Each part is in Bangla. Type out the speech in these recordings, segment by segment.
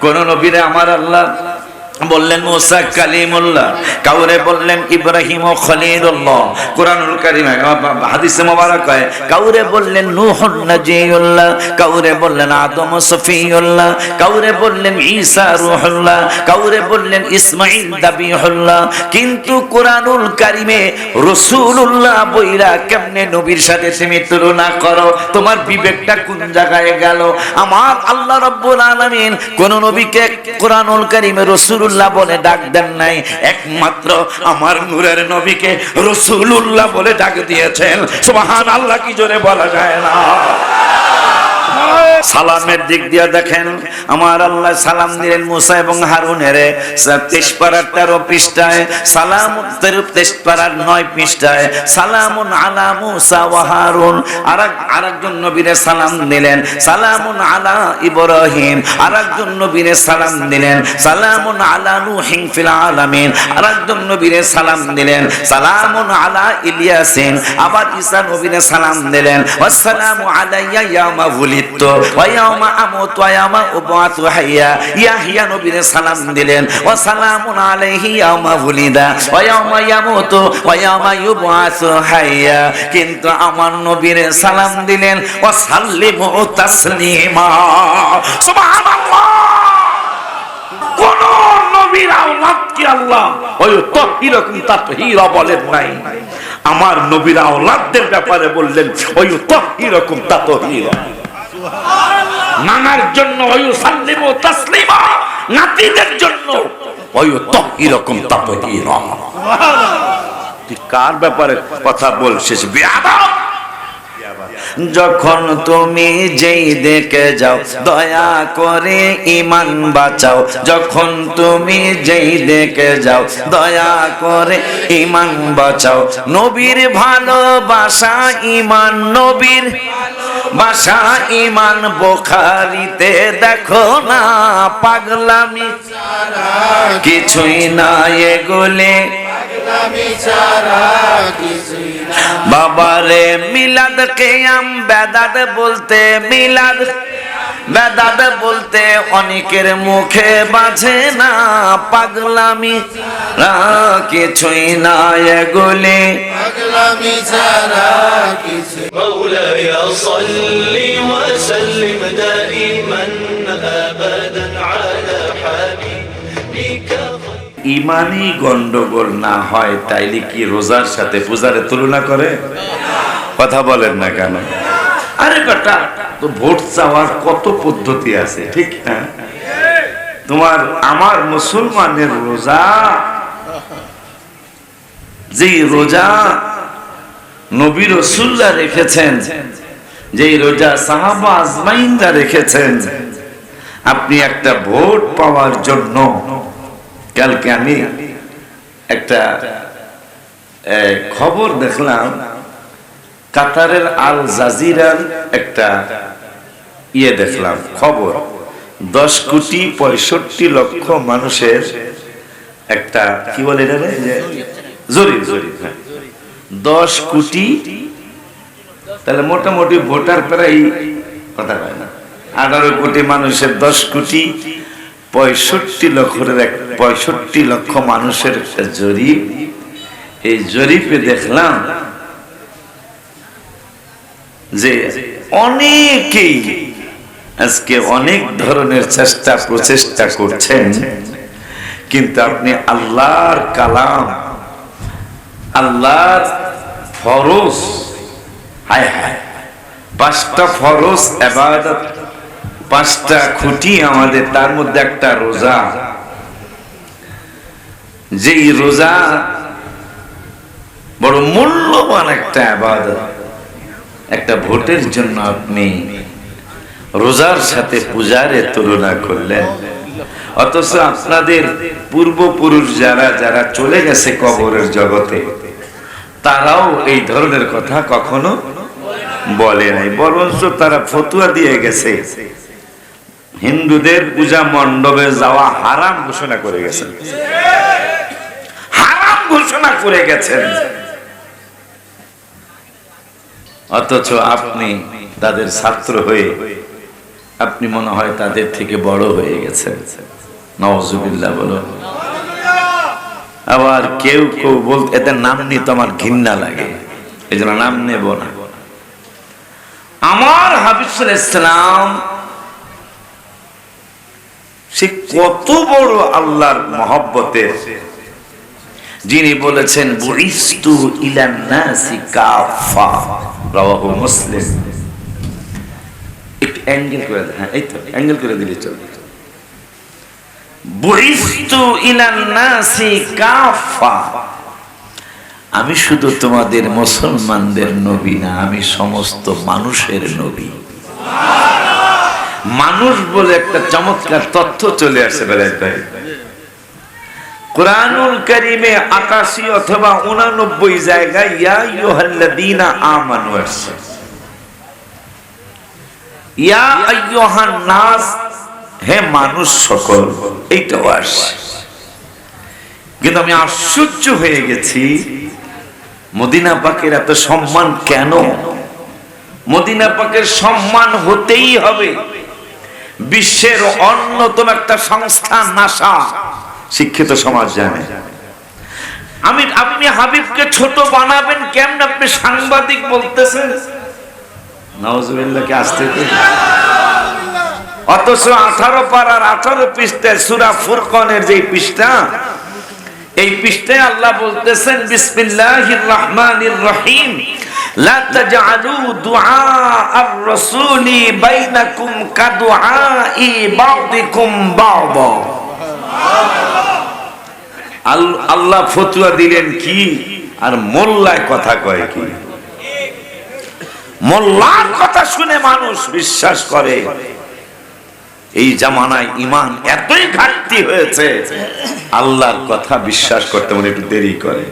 কোন নবীরে আমার আল্লাহ বললেন মুসা কালিমুল্লাহ, কাউরে বললেন ইব্রাহিম ও খলিলুল্লাহ। কুরআনুল কারীমে হাদিসে মোবারক হয় কাউরে বললেন নূহুন নাজিউল্লাহ, কাউরে বললেন আদম সফিউল্লাহ, কাউরে বললেন ঈসা রূহুল্লাহ, কাউরে বললেন ইসমাঈল দাবিহুল্লাহ। কিন্তু কুরআনুল কারীমে রাসূলুল্লাহ বইরা কেমনে নবীর সাথে তুমি তুলনা করো? তোমার বিবেকটা কোন জায়গায় গেল? আমার আল্লাহ রাব্বুল আলামিন কোন নবীকে কুরআনুল কারীমে রাসূল বলে ডাক দেন নাই, একমাত্র আমার নূরের নবীকে রাসূলুল্লাহ বলে ডাক দিয়েছেন। সুবহানাল্লাহ, কি জোরে বলা যায় না? সালামের দিক দিয়ে দেখেন আমার আল্লাহ সালাম দিলেন মুসা এবং হারুনের 23 পারার 13 পৃষ্ঠায়, সালাম 23 পারার 9 পৃষ্ঠায়, সালামুন আলা মুসা ওয়া হারুন। আরেকজন নবীরে সালাম দিলেন, সালামুন আলা ইব্রাহিম। আরেকজন নবীরে সালাম দিলেন, সালামুন আলা নূহিন ফিল আলামিন। আরেকজন নবীরে সালাম দিলেন, সালামুন আলা ইলিয়াসিন। আবার ঈসা নবীরে সালাম দিলেন, ওয়াসসালামু আলাইয়া ইয়াউমা উলিদতু ওয়া ইয়াউমা আমুতু ওয়া ইয়াউমা উবআতু হাইয়া। ইয়াহইয়া নবীরে সালাম দিলেন, ওয়া সালামুন আলাইহি ইয়াউমা উলিদা ওয়া ইয়াউমা ইয়ামুতু ওয়া ইয়াউমা ইউবআতু হাইয়া। কিন্তু আমার নবীরে সালাম দিলেন, ওয়া সাল্লিমু তাসলিমা। সুবহানাল্লাহ। কোন নবীর আওলাদ কি আল্লাহ ওই তাহহীরাকুম তাতহীরা বলেন নাই? আমার নবীর আওলাদদের ব্যাপারে বললেন ওই তাহহীরাকুম তাতহীরা। নানার জন্য ওই সাল্লিমু তাসলিমা, নাতিদের জন্য ওই তাহহীরাকুম তাতহীরা। তুই কার ব্যাপারে কথা বলছিস বেয়াদব? যখন তুমি যেই দেখে যাও দয়া করে ঈমান বাঁচাও, যখন তুমি যেই দেখে যাও দয়া করে ঈমান বাঁচাও। নবীর ভালোবাসা ঈমান, নবীর ভালোবাসা ঈমান। বুখারীতে দেখো না পাগলামি ছাড়া কিছুই না, এগুলে পাগলামি ছাড়া কিছুই না। বাবারে মিলাদ কিয়াম বেদাত বলতে, মিলাদ বেদাত বলতে অনেকের মুখে বাজে না, পাগলামি কিছুই না, এগুলি পাগলামি ছাড়া কিছু। মাওলায়া সাল্লি ওয়া সাল্লিম দাইমান আবাদান আলা হাবিবিকা। ইমানি গন্ডগোল না হয় তাইলে কি রোজার সাথে পূজারে তুলনা করে? কথা বলেন না কেন? আরে বেটা, তো ভোট চাওয়ার কত পদ্ধতি আছে, ঠিক না? তোমার আমার মুসলমানের রোজা, যে রোজা নবী রাসূলুল্লাহ রেখেছেন, যে রোজা সাহাবা আজমাইনরা রেখেছেন, আপনি একটা ভোট পাওয়ার জন্য। কালকে আমি একটা খবর দেখলাম, কাতারের আল জাজিরার একটা দেখলাম খবর, 10 কোটি 65 লক্ষ মানুষের একটা কি বলে এটা, জরিপ 10 কোটি, তাহলে মোটামুটি ভোটার প্রায় কথা হয় না, 18 কোটি মানুষের 10 কোটি 65 লক্ষ মানুষের একটা জরিপ। এই জরিপে দেখলাম যে অনেকেই আজকে অনেক ধরনের চেষ্টা প্রচেষ্টা করছেন, কিন্তু আপনি আল্লাহর কালাম, আল্লাহর ফরজ, হায় হায় 5টা ফরজ ইবাদত, 5টা খুঁটি আমাদের, তার মধ্যে একটা রোজা। যেই রোজা বড় মূল্যবান একটা ইবাদত, একটা ভোটের জন্য আপনি রোজার সাথে পূজারে তুলনা করলেন। অথচ আপনাদের পূর্বপুরুষ যারা যারা চলে গেছে কবরের জগতে, তারাও এই ধরনের কথা কখনো বলে নাই, বরঞ্চ তারা ফতোয়া দিয়ে গেছে, হিন্দুদের পূজা মণ্ডপে যাওয়া হারাম ঘোষণা করে গেছেন, হারাম ঘোষণা করে গেছেন। অথচ আপনি তাদের ছাত্র হয়ে আপনি মনে হয় তাদের থেকে বড় হয়ে গেছেন। নাউজুবিল্লাহ বলো। আবার কেউ কেউ বলতে এদের নাম নিতে আমার ঘৃণা লাগে, এই জন্য নাম নেব না। আমার হাবিব সাল্লাল্লাহু আলাইহি ওয়াসাল্লাম সে কত বড় আল্লাহর মহব্বতের, যিনি বলেছেন বুইস্তু ইলান নাসি কাফা, রাওয়াহু মুসলিম। একটু অ্যাঙ্গেল করে দেন, হ্যাঁ এই তো অ্যাঙ্গেল করে দিলে চলবে। বুইস্তু ইলান নাসি কাফা, আমি শুধু তোমাদের মুসলমানদের নবী না, আমি সমস্ত মানুষের নবী। মানুষ বলে একটা চমৎকার তথ্য চলে আসে বেলায় ভাই। কুরআনুল কারীমে ৮৮ অথবা ৮৯ জায়গায় ইয়া আইয়ুহাল্লাযীনা আমানু আসছে, ইয়া আইয়ুহান নাস, হে মানুষ সকল, এইটাও আসছে। কিন্তু আমি আশ্চর্য হয়ে গেছি, মদিনা পাকের এত সম্মান কেন? মদিনা পাকের সম্মান হতেই হবে। বিশ্বের অন্যতম একটা সংস্থা নাসা, শিক্ষিত সমাজ জানে। আপনি হাবিবকে ছোট বানাবেন কেমন? আপনি সাংবাদিক বলতেছেন নাউজুবিল্লাহ কে আসতে, অথচ 18 পারার 18 পৃষ্ঠায় সূরা ফুরকানের যে পৃষ্ঠা, এই পৃষ্ঠায় আল্লাহ বলতেছেন বিসমিল্লাহির রহমানির রহিম, লা তাজআলু দুআ আর-রাসূলি বাইনাকুম কাদুআই বা'দিকুম বা'দা। আল্লাহ ফতোয়া দিলেন কি, আর মোল্লায় কথা কয় কি? মোল্লার কথা শুনে মানুষ বিশ্বাস করে। এই জামানায় ঈমান এতই ঘাটতি হয়েছে, আল্লাহর কথা বিশ্বাস করতে মনে একটু দেরি করে।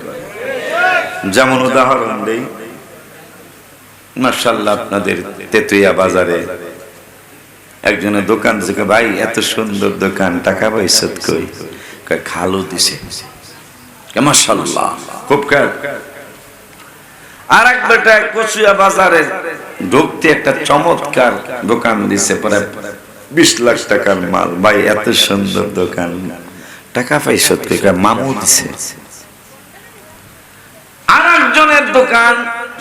যেমন উদাহরণ দেই, মাশাআল্লাহ আপনাদের তেতুইয়া বাজারে একজনের দোকান থেকে, ভাই এত সুন্দর দোকান, টাকা পয়সা কই? খালু দিছে, মাশাআল্লাহ খুব কাজ। আর এক বেটা কচুয়া বাজারে ঢুকতে একটা চমৎকার দোকান দিছে, পরে 20 লাখ টাকার মাল। ভাই এত সুন্দর দোকান, টাকা পয়সা কই? মামু দিছে। আর একজনের দোকান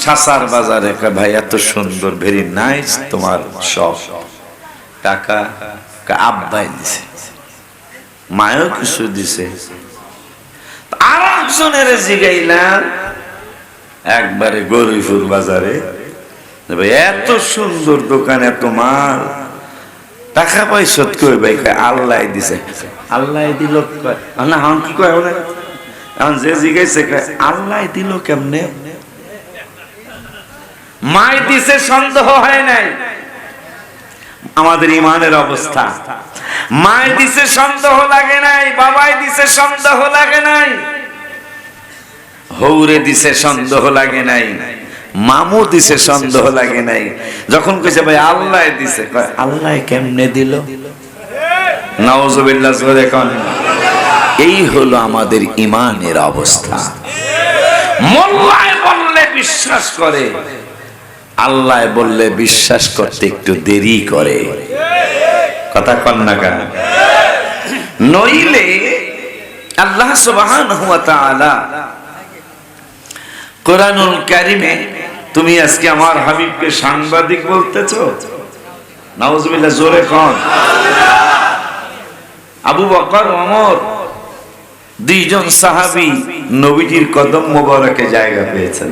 ছাসার বাজারে, ভাই এত সুন্দর, ভেরি নাইস তোমার সব, টাকা আব্বাই দিছে, মায়ও কিছু দিছে। আর একজনের জিগাইলাম একবারে গরিপুর বাজারে, ভাই এত সুন্দর দোকান, এত মাল, টাকা পয়সা কই? ভাই আল্লাহ দিছে। আল্লাহ দিল না, হন কি কয়? এখন যে জিগাইছে আল্লাহ দিল কেমনে? মাই দিছে সন্দেহ হয় নাই। আমাদের ইমানের অবস্থা, মাই দিছে সন্দেহ লাগে নাই, বাবাই দিছে সন্দেহ লাগে নাই, হৌরে দিছে সন্দেহ লাগে নাই, মামু দিছে সন্দেহ লাগে নাই। যখন কইছে ভাই আল্লাহ দিছে, কয় আল্লাহ কেমনে দিল? নাউজুবিল্লাহ জোরে কোন। এই হলো আমাদের ইমানের অবস্থা। মোল্লায় বললে বিশ্বাস করে, আল্লাহ বললে বিশ্বাস করতে একটু দেরি করে। কথা কন না কেন? নইলে আল্লাহ সুবহানাহু ওয়া তাআলা কোরআনুল কারীমে, তুমি আজকে আমার হাবিবকে সাংবাদিক বলতেছো? নাউজুবিল্লাহ জোরে কোন। আবু বকর, ওমর, দুইজন সাহাবী নবীজির কদম মোবারকে জায়গা পেয়েছেন।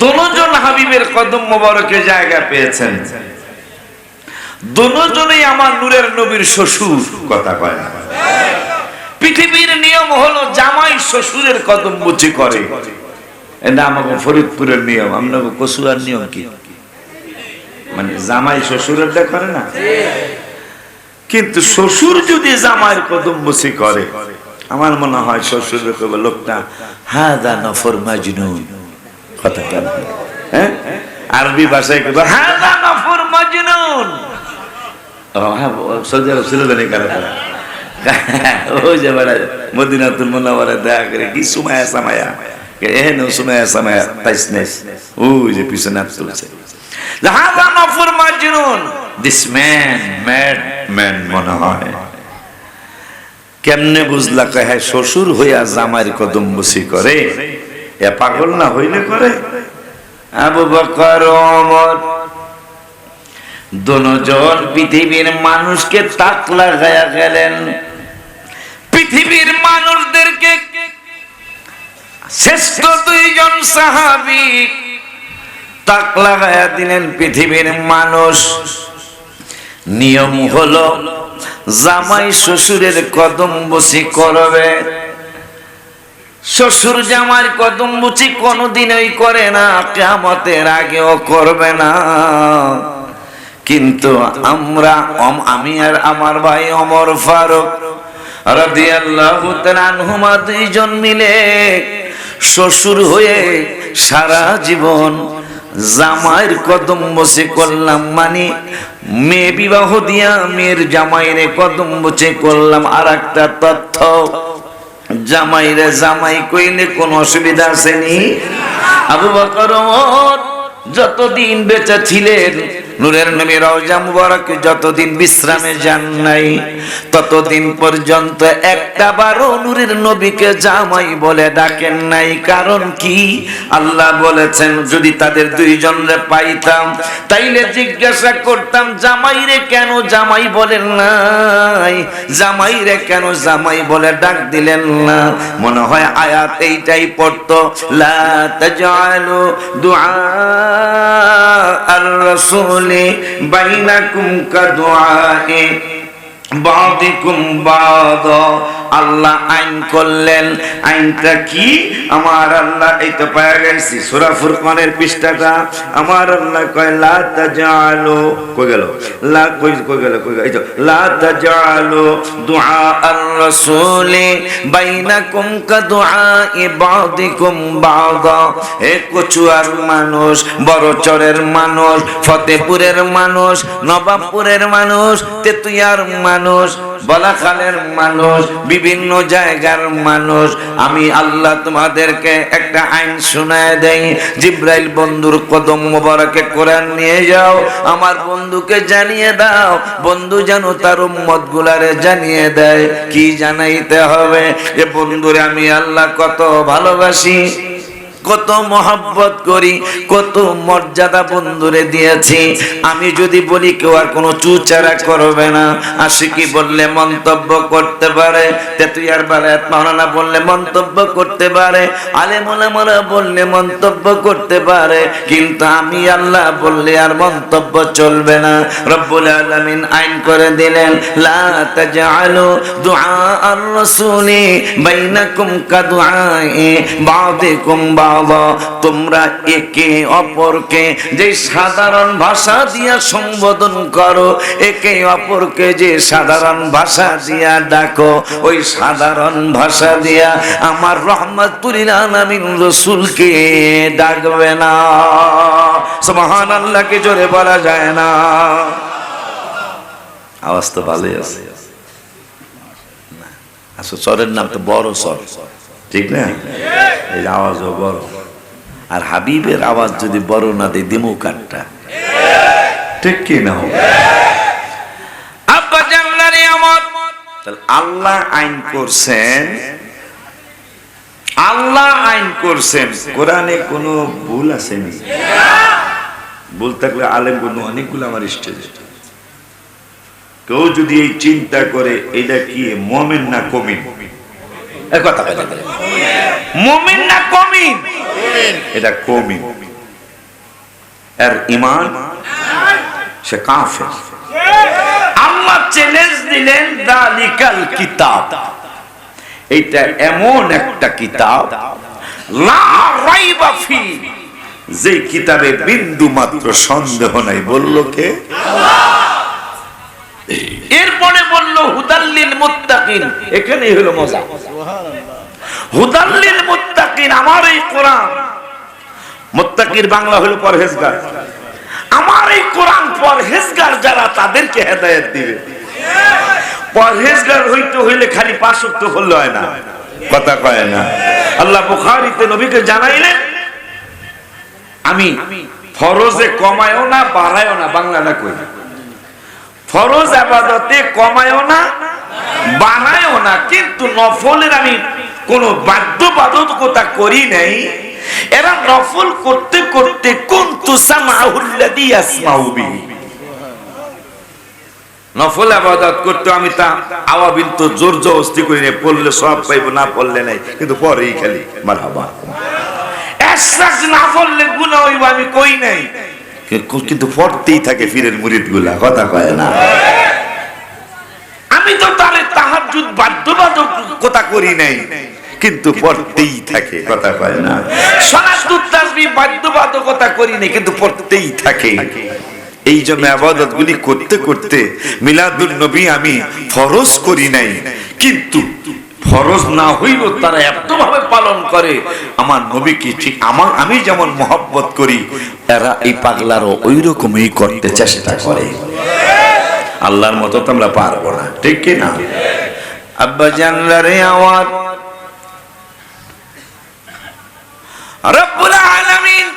দুজন হাবিবের কদম মোবারকে জায়গা পেয়েছেন। দুজনেই আমার নূরের নবীর শ্বশুর। কথা কয় না? পৃথিবীর নিয়ম হলো জামাই শ্বশুরের কদম বুঝি করে, এটা আমাকে ফরিদপুরের নিয়ম। আপনাকে কসুয়ার নিয়ম কি? মানে জামাই শ্বশুরের করে না, কিন্তু শ্বশুর যদি জামাইয়ের কদম বুঝি করে, আমার মনে হয় শ্বশুরের কবে লোকটা হাদা নফর মাজনুন। কথা কেন? হ্যাঁ, আরবি ভাষায় কবে হাদা নফর মাজনুন। হ্যাঁ, সৌদি আরব ছিল জানি কারা তারা, ওই যে বেড়া মদিনাতুল মুনাওয়ারায় দেখা করে কি সুমায়া সামায়া, এহেন সুমায়া সামায়া তাইসনেস, ওই যে পিছনে তুলছে। হাযা নফর Majnun, this man mad man মনে হয়। কেমনে বুঝলা? কয় শ্বশুর হইয়া জামাইয়ের কদম বসি করে, এ পাগল না হইলে করে? আবু বকর ওমর দুজন পৃথিবীর মানুষকে তাক লাগায়া গেলেন। পৃথিবীর মানুষদেরকে শ্রেষ্ঠ দুইজন সাহাবী তাক লাগায়া দিলেন। পৃথিবীর মানুষ নিয়ম হলো জামাই শ্বশুরের কদম বসি করবে। শ্বশুর জামার কদম বসি কোনোদিনই করে না, কিয়ামতের আগেও করবে না। কিন্তু আমরা, আমি আর আমার ভাই ওমর ফারুক রাদিয়াল্লাহু তাআলা আনহুমা দুইজন মিলে শ্বশুর হয়ে সারা জীবন জামাইয়ের কদম বসে করলাম। মানে মেয়ে বিবাহ দিয়া মেয়ের জামাইরে কদম বসে করলাম। আর একটা তথ্য, জামাইরে জামাই কইলে কোন অসুবিধা আসেনি? আবু বকর ওমর যতদিন বেঁচে ছিলেন, নূরের নবী রওজা মুবারকে যতদিন বিশ্রামে যান নাই, ততদিন পর্যন্ত একটা বারও নূরের নবীকে জামাই বলে ডাকেন নাই। কারণ কি? আল্লাহ বলেছেন যদি তাদের দুইজনরে পাইতাম তাইলে জিজ্ঞাসা করতাম জামাইরে কেন জামাই বলেন নাই, জামাইরে কেন জামাই বলে ডাক দিলেন না। মনে হয় আয়াত এইটাই পড়তো, লা তাজআলু দুআ আর রাসূল বাইনাকুম কাদুআই বাদিকুম বাদা। আল্লাহ আইন করলেন। আইনটা কি? আমার আল্লাহ এই তো পাওয়া গেছি সূরা ফুরকানের পৃষ্ঠাটা। আমার আল্লাহ কয় লা তাজআলু, কই গেল লা, কই গেল এই তো, লা তাজআলু দুআ আর রাসূল বাইনাকুম কাদুআই বাদিকুম বাদা। হে কচুয়ার মানুষ, বড়চরের মানুষ, ফতেপুরের মানুষ, নবাবপুরের মানুষ, তেতুইয়ার মানুষ, বলাখালের মানুষ, বিভিন্ন জায়গার মানুষ, আমি আল্লাহ তোমাদেরকে একটা আইন শোনায় দেই। জিব্রাইল বন্ধুর কদম মোবারকে কোরআন নিয়ে যাও, আমার বন্ধুকে জানিয়ে দাও, বন্ধু যেন তার উম্মত গুলারে জানিয়ে দেয়। কি জানাইতে হবে? এ বন্ধুরে আমি আল্লাহ কত ভালোবাসি, কত মহব্বত করি, কত মর্যাদা বন্ধুরে দিয়েছি। আমি যদি বলি কেউ আর কোনো চুচারা করবে না। আশিকি বললে মন্তব্য করতে পারে, তেতুইয়ার বালায়াত মাওলানা বললে মন্তব্য করতে পারে, আলেম ওলামারা বললে মন্তব্য করতে পারে, কিন্তু আমি আল্লাহ বললে আর মন্তব্য চলবে না। রব্বুল আলামিন আইন করে দিলেন, লা তাজআলু দুআ আর রাসূলি বাইনাকুম কাদুআই বাদিকুম বাদা। তোমরা একে অপরকে যে সাধারণ ভাষা দিয়া সম্বোধন করো, একে অপরকে যে সাধারণ ভাষা দিয়া ডাকো, ওই সাধারণ ভাষা দিয়া আমার রহমাতুল আলামিন রাসূলকে ডাকবে না। সুবহানাল্লাহকে জোরে বলা যায় না? আওয়াজ তো ভালোই আছে। আচ্ছা, চরের নাম তো বড় চর, ঠিক না? এই আওয়াজও বড়। আর হাবিবের আওয়াজ যদি বড় না দেয় দিমু কাটটা, ঠিক কি না? আব্বা জানলারে আমার আল্লাহ আইন করছেন, আল্লাহ আইন করছেন। কোরআনে কোনো ভুল আছে নি? ভুল থাকলে আলেম কোনো অনেকগুলো আমার স্টেজে। কেউ যদি এই চিন্তা করে এটা কি মুমিন না কমিন, এই কথা বলে মুমিন না কমিন, এটা কমিন। এর ঈমান সে কাফের। আল্লাহ চ্যালেঞ্জ দিলেন, যালিকাল কিতাব, এটা এমন একটা কিতাব লা রাইবা ফি, যে কিতাবে বিন্দু মাত্র সন্দেহ নাই। বললো কে? আল্লাহ। এরপরে বললো হুদাল্লিল মুত্তাকিন। এখানেই হলো মজা। হুদাল্লিল মুত্তাকিন, আমার এই কোরআন, মুত্তাকির বাংলা হলো পরহেজগার। আমার এই কোরআন পরহেজগার যারা, তাদেরকে হেদায়েত দিবে। পরহেজগার হইতে হইলে খালি 5 ওয়াক্ত পড়লে হয় না, কথা কয় না। আল্লাহ বুখারীতে নবীকে জানাইলেন, আমি ফরজে কমায়ও না বাড়ায়ও না, বাংলাটা কই। ফরজ ইবাদতে কমায়ও না বাড়ায়ও না, কিন্তু নফলের আমি কোন বাধ্যবাধকতা করি নাই। এরা নফল করতে করতে কুনতু সামাউল্লাযী ইয়াসমাউ বিহি, নফল ইবাদত করতে আমি তা আওয়াবিল তো জোর জবরদস্তি করি না, পড়লে সব পাইব না পড়লে নাই, কিন্তু পরেই খালি মারহাবা। এসরাক না পড়লে গুনাহ হইব আমি কই নাই, কিন্তু পড়তেই থাকে ফিরের মুরিদগুলা, কথা কয় না। আমি তো তারে তাহাজ্জুদ বাধ্যবাধকতা করি নাই, কিন্তু পড়তেই থাকে, কথা কয় না। সালাতুত তাসবিহ বাধ্যবাধকতা করি নাই, কিন্তু পড়তেই থাকে। এই জন্য ইবাদত গুলি করতে করতে মিলাদুন নবী আমি ফরজ করি নাই, কিন্তু ফরজ না হইল তারা এত ভাবে পালন করে আমার নবীকে, ঠিক আমি যেমন মহব্বত করি এরা এই পাগলারও ওই রকমই করতে চেষ্টা করে। আল্লাহর মতো তো আমরা পারবো না, ঠিক কি না? আব্বা জানলা রে আমার রব্বুল আলামিন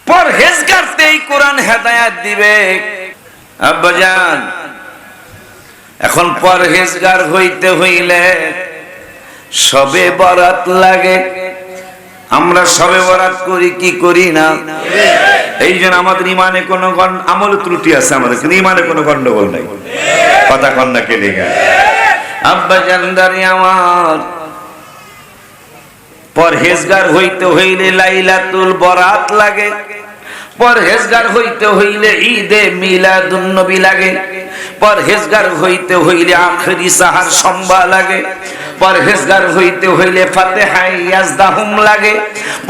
পরহেজগারতে এই কোরআন হেদায়েত দিবে। আব্বা জান, এখন পরহেজগার হইতে হইলে শবে বরাত লাগে। আমরা শবে বরাত করি কি করি না? এই জন্য আমাদের ইমানে কোনো আমল ত্রুটি আছে, আমাদের কিন্তু ইমানে কোনো গন্ডগোল নাই, কথা কন না কে লেগা। আব্বা জানদারি আমার পরহেজগার হইতে হইলে লাইলাতুল বরাত লাগে, পরহেজগার হইতে হইলে ঈদে মিলাদুন নবী লাগে, পরহেজগার হইতে হইলে আখরি সাহার সম্বা লাগে, পরহেজগার হইতে হইলে ফাতিহা ইয়াজদাহুম লাগে,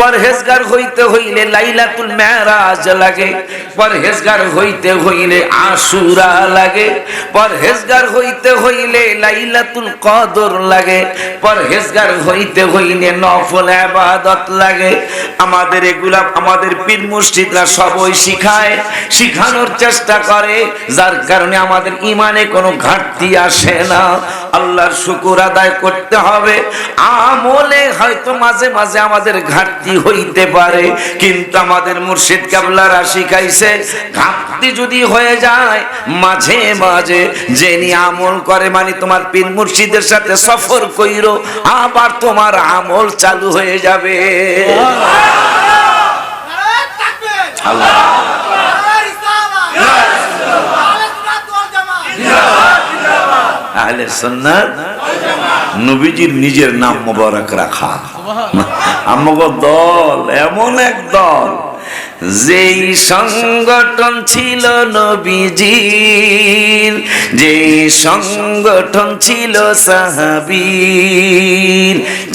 পরহেজগার হইতে হইলে লাইলাতুল মেরাজ লাগে, পরহেজগার হইতে হইলে আশুরা লাগে, পরহেজগার হইতে হইলে লাইলাতুল কদর লাগে, পরহেজগার হইতে হইলে নফল ইবাদত লাগে। আমাদের এগুলা আমাদের পীর মুর্শিদরা সবই শিখায়, শিখানোর চেষ্টা করে, যার কারণে আমাদের ইমানে কোনো ঘাটতি আসে না। আল্লাহর শুকর আদায় করতে হবে। আমলে হয়তো মাঝে মাঝে আমাদের ঘাটতি হইতে পারে, কিন্তু আমাদের মুর্শিদ কেবলারা শিখাইছে ঘাটতি যদি হয়ে যায় মাঝে মাঝে যিনি আমল করে, মানে তোমার পীর মুর্শিদের সাথে সফর কইরো, আবার তোমার আমল চালু হয়ে যাবে। আল্লাহ আহলে সুন্নাত নবীজির নিজের নাম মোবারক রাখা। আমগো দল এমন এক দল যেই সংগঠন ছিল নবীজির, যেই সংগঠন ছিল সাহাবীর,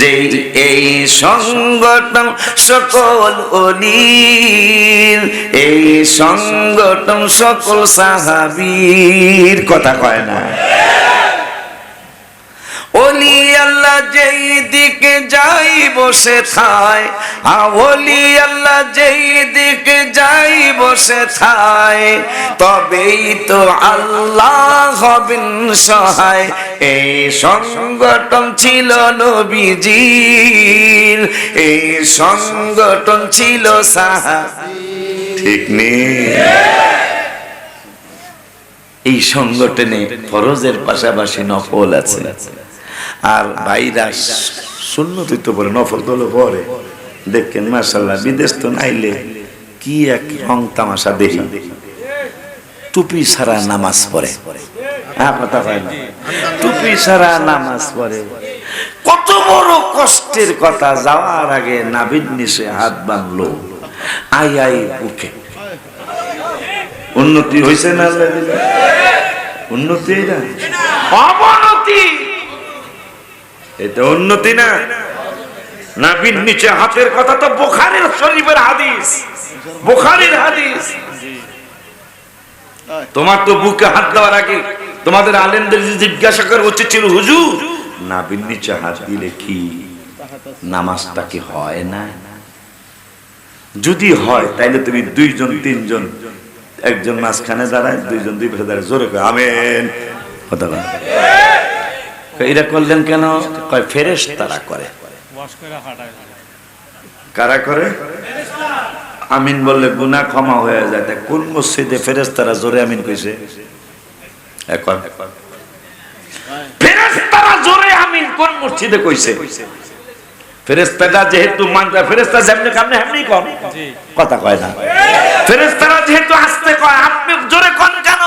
যেই এই সংগঠন সকল ওলির, এই সংগঠন সকল সাহাবীর, কথা কয় না। ওলি আল্লাহ যেই দিকে যাই বসে থায়, ওলি আল্লাহ যেই দিকে যাই বসে থায়, তবেই তো আল্লাহ হবেন সহায়। এই সংগঠন ছিল নবীজির, এই সংগঠন ছিল সাহাবীর, ঠিক নেই? এই সংগঠনে ফরজের পাশাপাশি নফল আছে। আর ভাইরা সুন্নতি তো পড়ে, নফল তো পড়ে। দেখেন মাশাআল্লাহ, বিদেশ তো নাইলে কি এক রং তামাশা দেখি, টুপি ছাড়া নামাজ পড়ে। হ্যাঁ, কথা হয় না, টুপি ছাড়া নামাজ পড়ে। কত বড় কষ্টের কথা, যাওয়ার আগে নাভির নিচে হাত বাঁধলো, আই আই বুকে। উন্নতি হয়েছে না? উন্নতি না, অবনতি। এটা উন্নতি না। নাভির নিচে হাতের কথা তো বুখারীর শরীফের হাদিস, বুখারীর হাদিস। তোমার তো বুকে হাত দেওয়ার আগে তোমাদের আলেমদের জিজ্ঞাসা করা উচিত ছিল, হুজুর নাভির নিচে হাত দিলে কি নামাজটা কি হয় না? যদি হয় তাইলে তুমি দুইজন তিনজন, একজন মাঝখানে দাঁড়ায়, দুইজন দুই পাশে দাঁড়ায়, জোরে কয় আমিন। কথা বলে এরা করলেন কেন? কয় ফেরেশতারা করে। কারা করে? আমিন বললে গুনাহ ক্ষমা হয়ে যায়। তা কোন মসজিদে ফেরেশতারা জোরে আমিন কইছে? এখন ফেরেশতারা জোরে আমিন কোন মসজিদে কইছে? ফেরেশতারা যেহেতু মানতা, ফেরেশতা যেমনি কামনে এমনি কোন কথা কয় না। ফেরেশতারা যেহেতু আস্তে কয়, আপনি জোরে কোন কেন?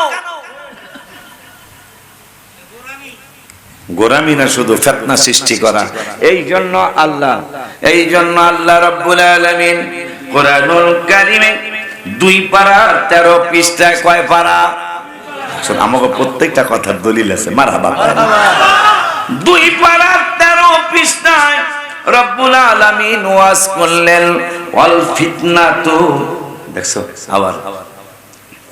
গোরামি না, শুধু ফিতনা সৃষ্টি করা। এই জন্য আল্লাহ রাব্বুল আলামিন কোরআনুল কারীমে 2 পারা 13 পৃষ্ঠায় কয় পারা? আমাকে প্রত্যেকটা কথার দলিল আছে। মারহাবা। 2 পারা 13 পৃষ্ঠায় রব্বুল আলামিন ওয়াজ করলেন ওয়াল ফিতনাতু। দেখছো আবার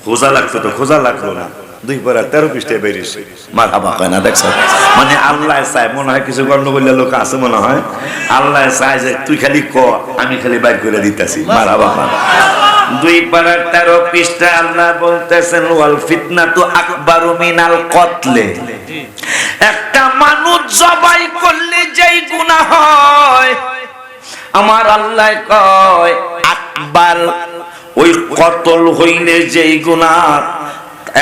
খোঁজা লাগতো, তো খোঁজা লাগলো না, 2 পারা 13 পৃষ্ঠায় বেরিয়েছে। মারহাবা কয় না? দেখছো, মানে আল্লাহ চায়, মনে হয় কিছু গন্ডগোল লোক আছে, মনে হয় আল্লাহ চায় যে তুই খালি ক, আমি খালি বাইর করে দিতেছি। মারহাবা। 2 পারা 13 পৃষ্ঠায় আল্লাহ বলতেছেন ওয়াল ফিতনাতু আকবারু মিনাল কতলে। একটা মানুষ জবাই করলে যেই গুনাহ হয়, আমার আল্লাহ কয় আকবার, ওই কতল হইলে যেই গুনাহ,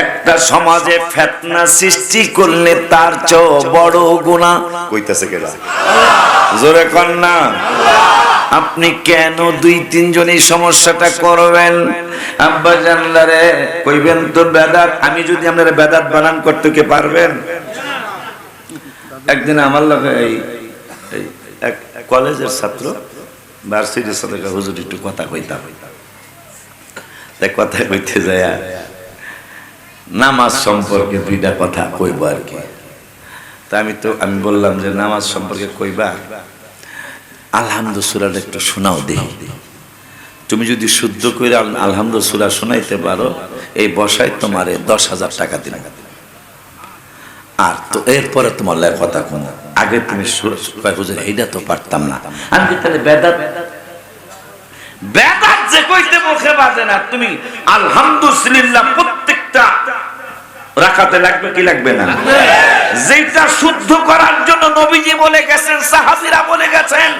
একটা সমাজে ফিতনা সৃষ্টি করলে তার চেয়ে বড় গুনাহ। কইতাছে কেডা? জোরে কর না। আপনি কেন 2-3 জন এই সমস্যাটা করবেন? আব্বা জানলারে কইবেন তো বেদাত। আমি যদি আপনারা বেদাত বানান করতে কে পারবেন? একদিন আমার লগে এই এক কলেজের ছাত্র ভার্সিটির সাথে হুজুর একটু কথা কইতাম, তাই কথা কইতে যায় নামাজ সম্পর্কে 2টা কথা কইব আর কি। তা আমি বললাম যে নামাজ সম্পর্কে কইবা, আলহামদু সূরাটা একটু শোনাও দেখি। তুমি যদি শুদ্ধ করে আলহামদু সূরা শোনাইতে পারো, এই বসায় তোমারে 10,000 টাকা দিন। আর তো এরপরে তোমার লাই কথা কোন, আগে তুমি হুজুর এইটা তো পারতাম না। আমি তাহলে বেদাত যে কইতে মুখে বাজে না, তুমি আলহামদুলিল্লাহ প্রত্যেকটা রাকাতে লাগবে কি লাগবে না? যেটা শুদ্ধ করার জন্য নবীজি বলে গেছেন, সাহাবীরা বলে গেছেন,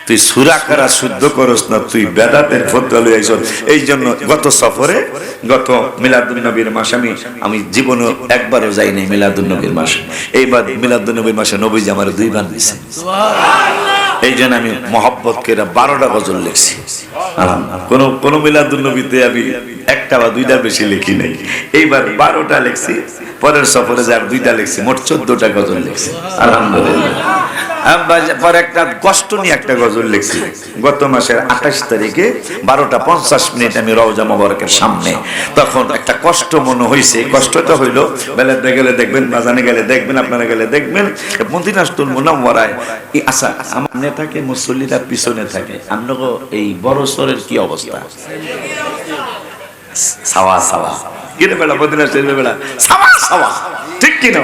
তুই সূরা কারা শুদ্ধ করস না, তুই বেদাতের ফতোয়া লই আইছস। এই জন্য গত সফরে, গত মিলাদুন নবীর মাসে আমি জীবনে একবারও যাই নাই মিলাদুন নবীর মাসে। এইবার মিলাদুন নবীর মাসে নবীজি আমার 2 গান দিয়েছে। সুবহানাল্লাহ। এই জন্য আমি মহব্বত করে 12টা গজল লিখছি। কোন মিলাদুন নবীতে আমি 1টা বা 2টা বেশি লিখি নাই। এইবার 12টা লিখছি, পরের সফরে যার 2টা লিখছি, মোট 14টা গজল লিখছি। আলহামদুলিল্লাহ। পর একটা কষ্ট নিয়ে একটা গজল লিখছি গত মাসের 28 তারিখে 12:50 আমি রওজা মোবারকের সামনে। তখন একটা কষ্ট মনে হয়েছে। কষ্টটা হইল, বেলাতে গেলে দেখবেন, বাজানে গেলে দেখবেন, আপনারা গেলে দেখবেন, মদিনাতুল মুনাওয়ারায় আচ্ছা আমার নেতাকে মুসল্লিরা পিছনে থাকে, আপনাকে এই বড় সরের কি অবস্থা? সাওয়া সাওয়া কিরে বেলা মদিনা শরীফে বেলা সাওয়া সাওয়া, ঠিক কি না?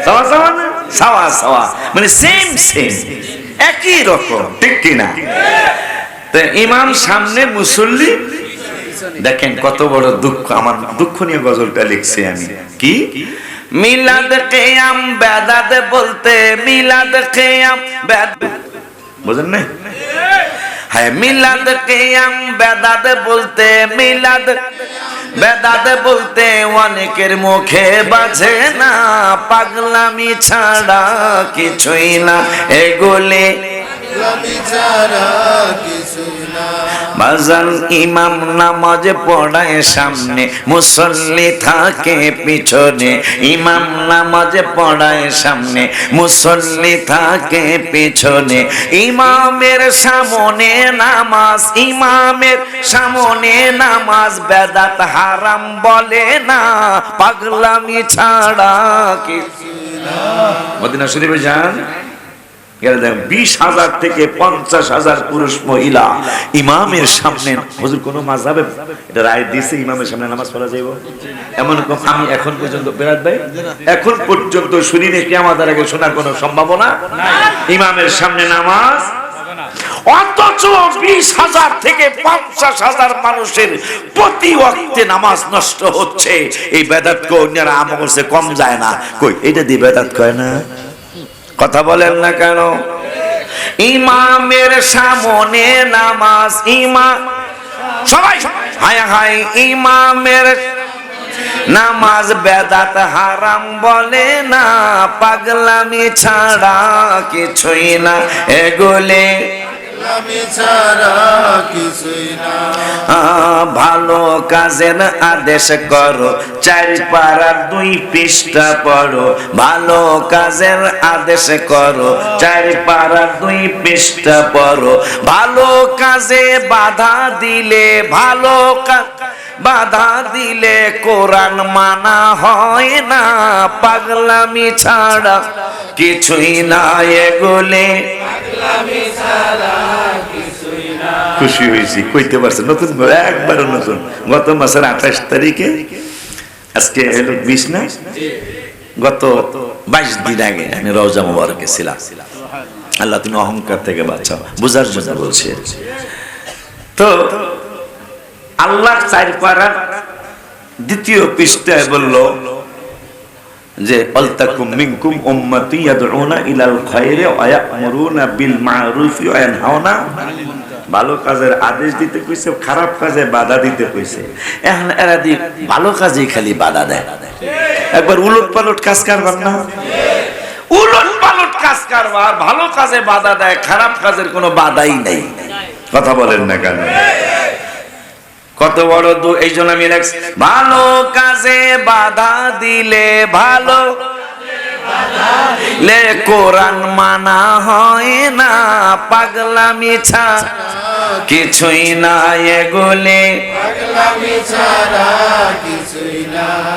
সাওয়া সাওয়া না, সাওয়া সাওয়া মানে সেম একই রকম, ঠিক কি না? তো ইমাম সামনে, মুসল্লি। দেখেন কত বড় দুঃখ। আমার দুঃখ নিয়ে গজলটা লিখছি আমি। কি? মিলাদ কিয়াম বেদাত বলতে, মিলাদ কিয়াম বেদাত, বুঝেন না? হ্যাঁ, মিলাদ কিয়াম বেদাত বলতে, মিলাদ বেদাত বলতে অনেকের মুখে বাজে না, পাগলামি ছাড়া কিছুই না এগুলি, বাজান ইমাম নামাজ পড়ায় সামনে, মুসল্লি থাকে পিছনে। ইমাম নামাজ পড়ায় সামনে, মুসল্লি থাকে পিছনে। ইমামের সামনে নামাজ, ইমামের সামনে নামাজ বেদাত হারাম বলে না, পাগলামি ছাড়া কিছু না। মদিনা শরীফে যান, 20,000 থেকে 50,000 পুরুষ মহিলা ইমামের সামনে। হুজুর কোন মাযহাবে এটা রায় দিয়েছে ইমামের সামনে নামাজ পড়া যাইব? এমন আমি এখন পর্যন্ত বেরাত ভাই এখন পর্যন্ত শুনিনি, কিয়ামতের আগে শোনার কোনো সম্ভাবনা নাই ইমামের সামনে নামাজ। অথচ 20,000 থেকে 50,000 মানুষের প্রতি ওয়াক্তে নামাজ নষ্ট হচ্ছে। এই বেদাতকে অন্যরা আমল করছে, কম যায় না। কই এটা দিয়ে বেদাত কয় না? কথা বলেন না কেন? ইমামের সামনে নামাজ, ইমাম সবাই হায় হায় ইমামের নামাজ বেদাত হারাম বলে না, পাগলামি ছাড়া কিছুই না এগুলি, ভালো কাজের আদেশ করো, 4 পারার 2 পৃষ্ঠা পড়ো, ভালো কাজের আদেশ করো, 4 পারার 2 পৃষ্ঠা পড়ো, ভালো কাজে বাধা দিলে, ভালো বাধা দিলে কোরআন মানা হয় না, পাগলামি ছাড়া কিছুই না এগুলি। খুশি হয়েছি, কইতে পারছে নতুন, একবারও নতুন। গত মাসের 28 তারিখে, আজকে হলো 20 না, গত 22 দিন আগে আমি রওজা মুবারকে ছিলাম। আল্লাহ তুমি অহংকার থেকে বাঁচাও, বুঝার জন্য বলছি। তো আল্লাহ 4 পারা 2য় পৃষ্ঠায় বলল যে আলতাকুম মিনকুম উম্মতি ইয়াদউনা ইলাল খায়রি ওয়া ইয়া'মুরুনা বিল মা'রুফি ওয়া ইয়ানহাউনা, ভালো কাজের আদেশ দিতে কইছে, খারাপ কাজে বাধা দিতে কইছে। এখন এরা দি ভালো কাজে খালি বাধা দেয়, একবার উলট পালট কাজ করবার না, উলট পালট কাজ করবার, ভালো কাজে বাধা দেয়, খারাপ কাজের কোনো বাধাই নেই। কথা বলেন না কেন? কত বড় এই জন্য আমি লেখছি, ভালো কাজে বাধা দিলে, ভালো লে কোরআন মানা হয় না, পাগলামি ছাড়া কিছুই না এগুলি।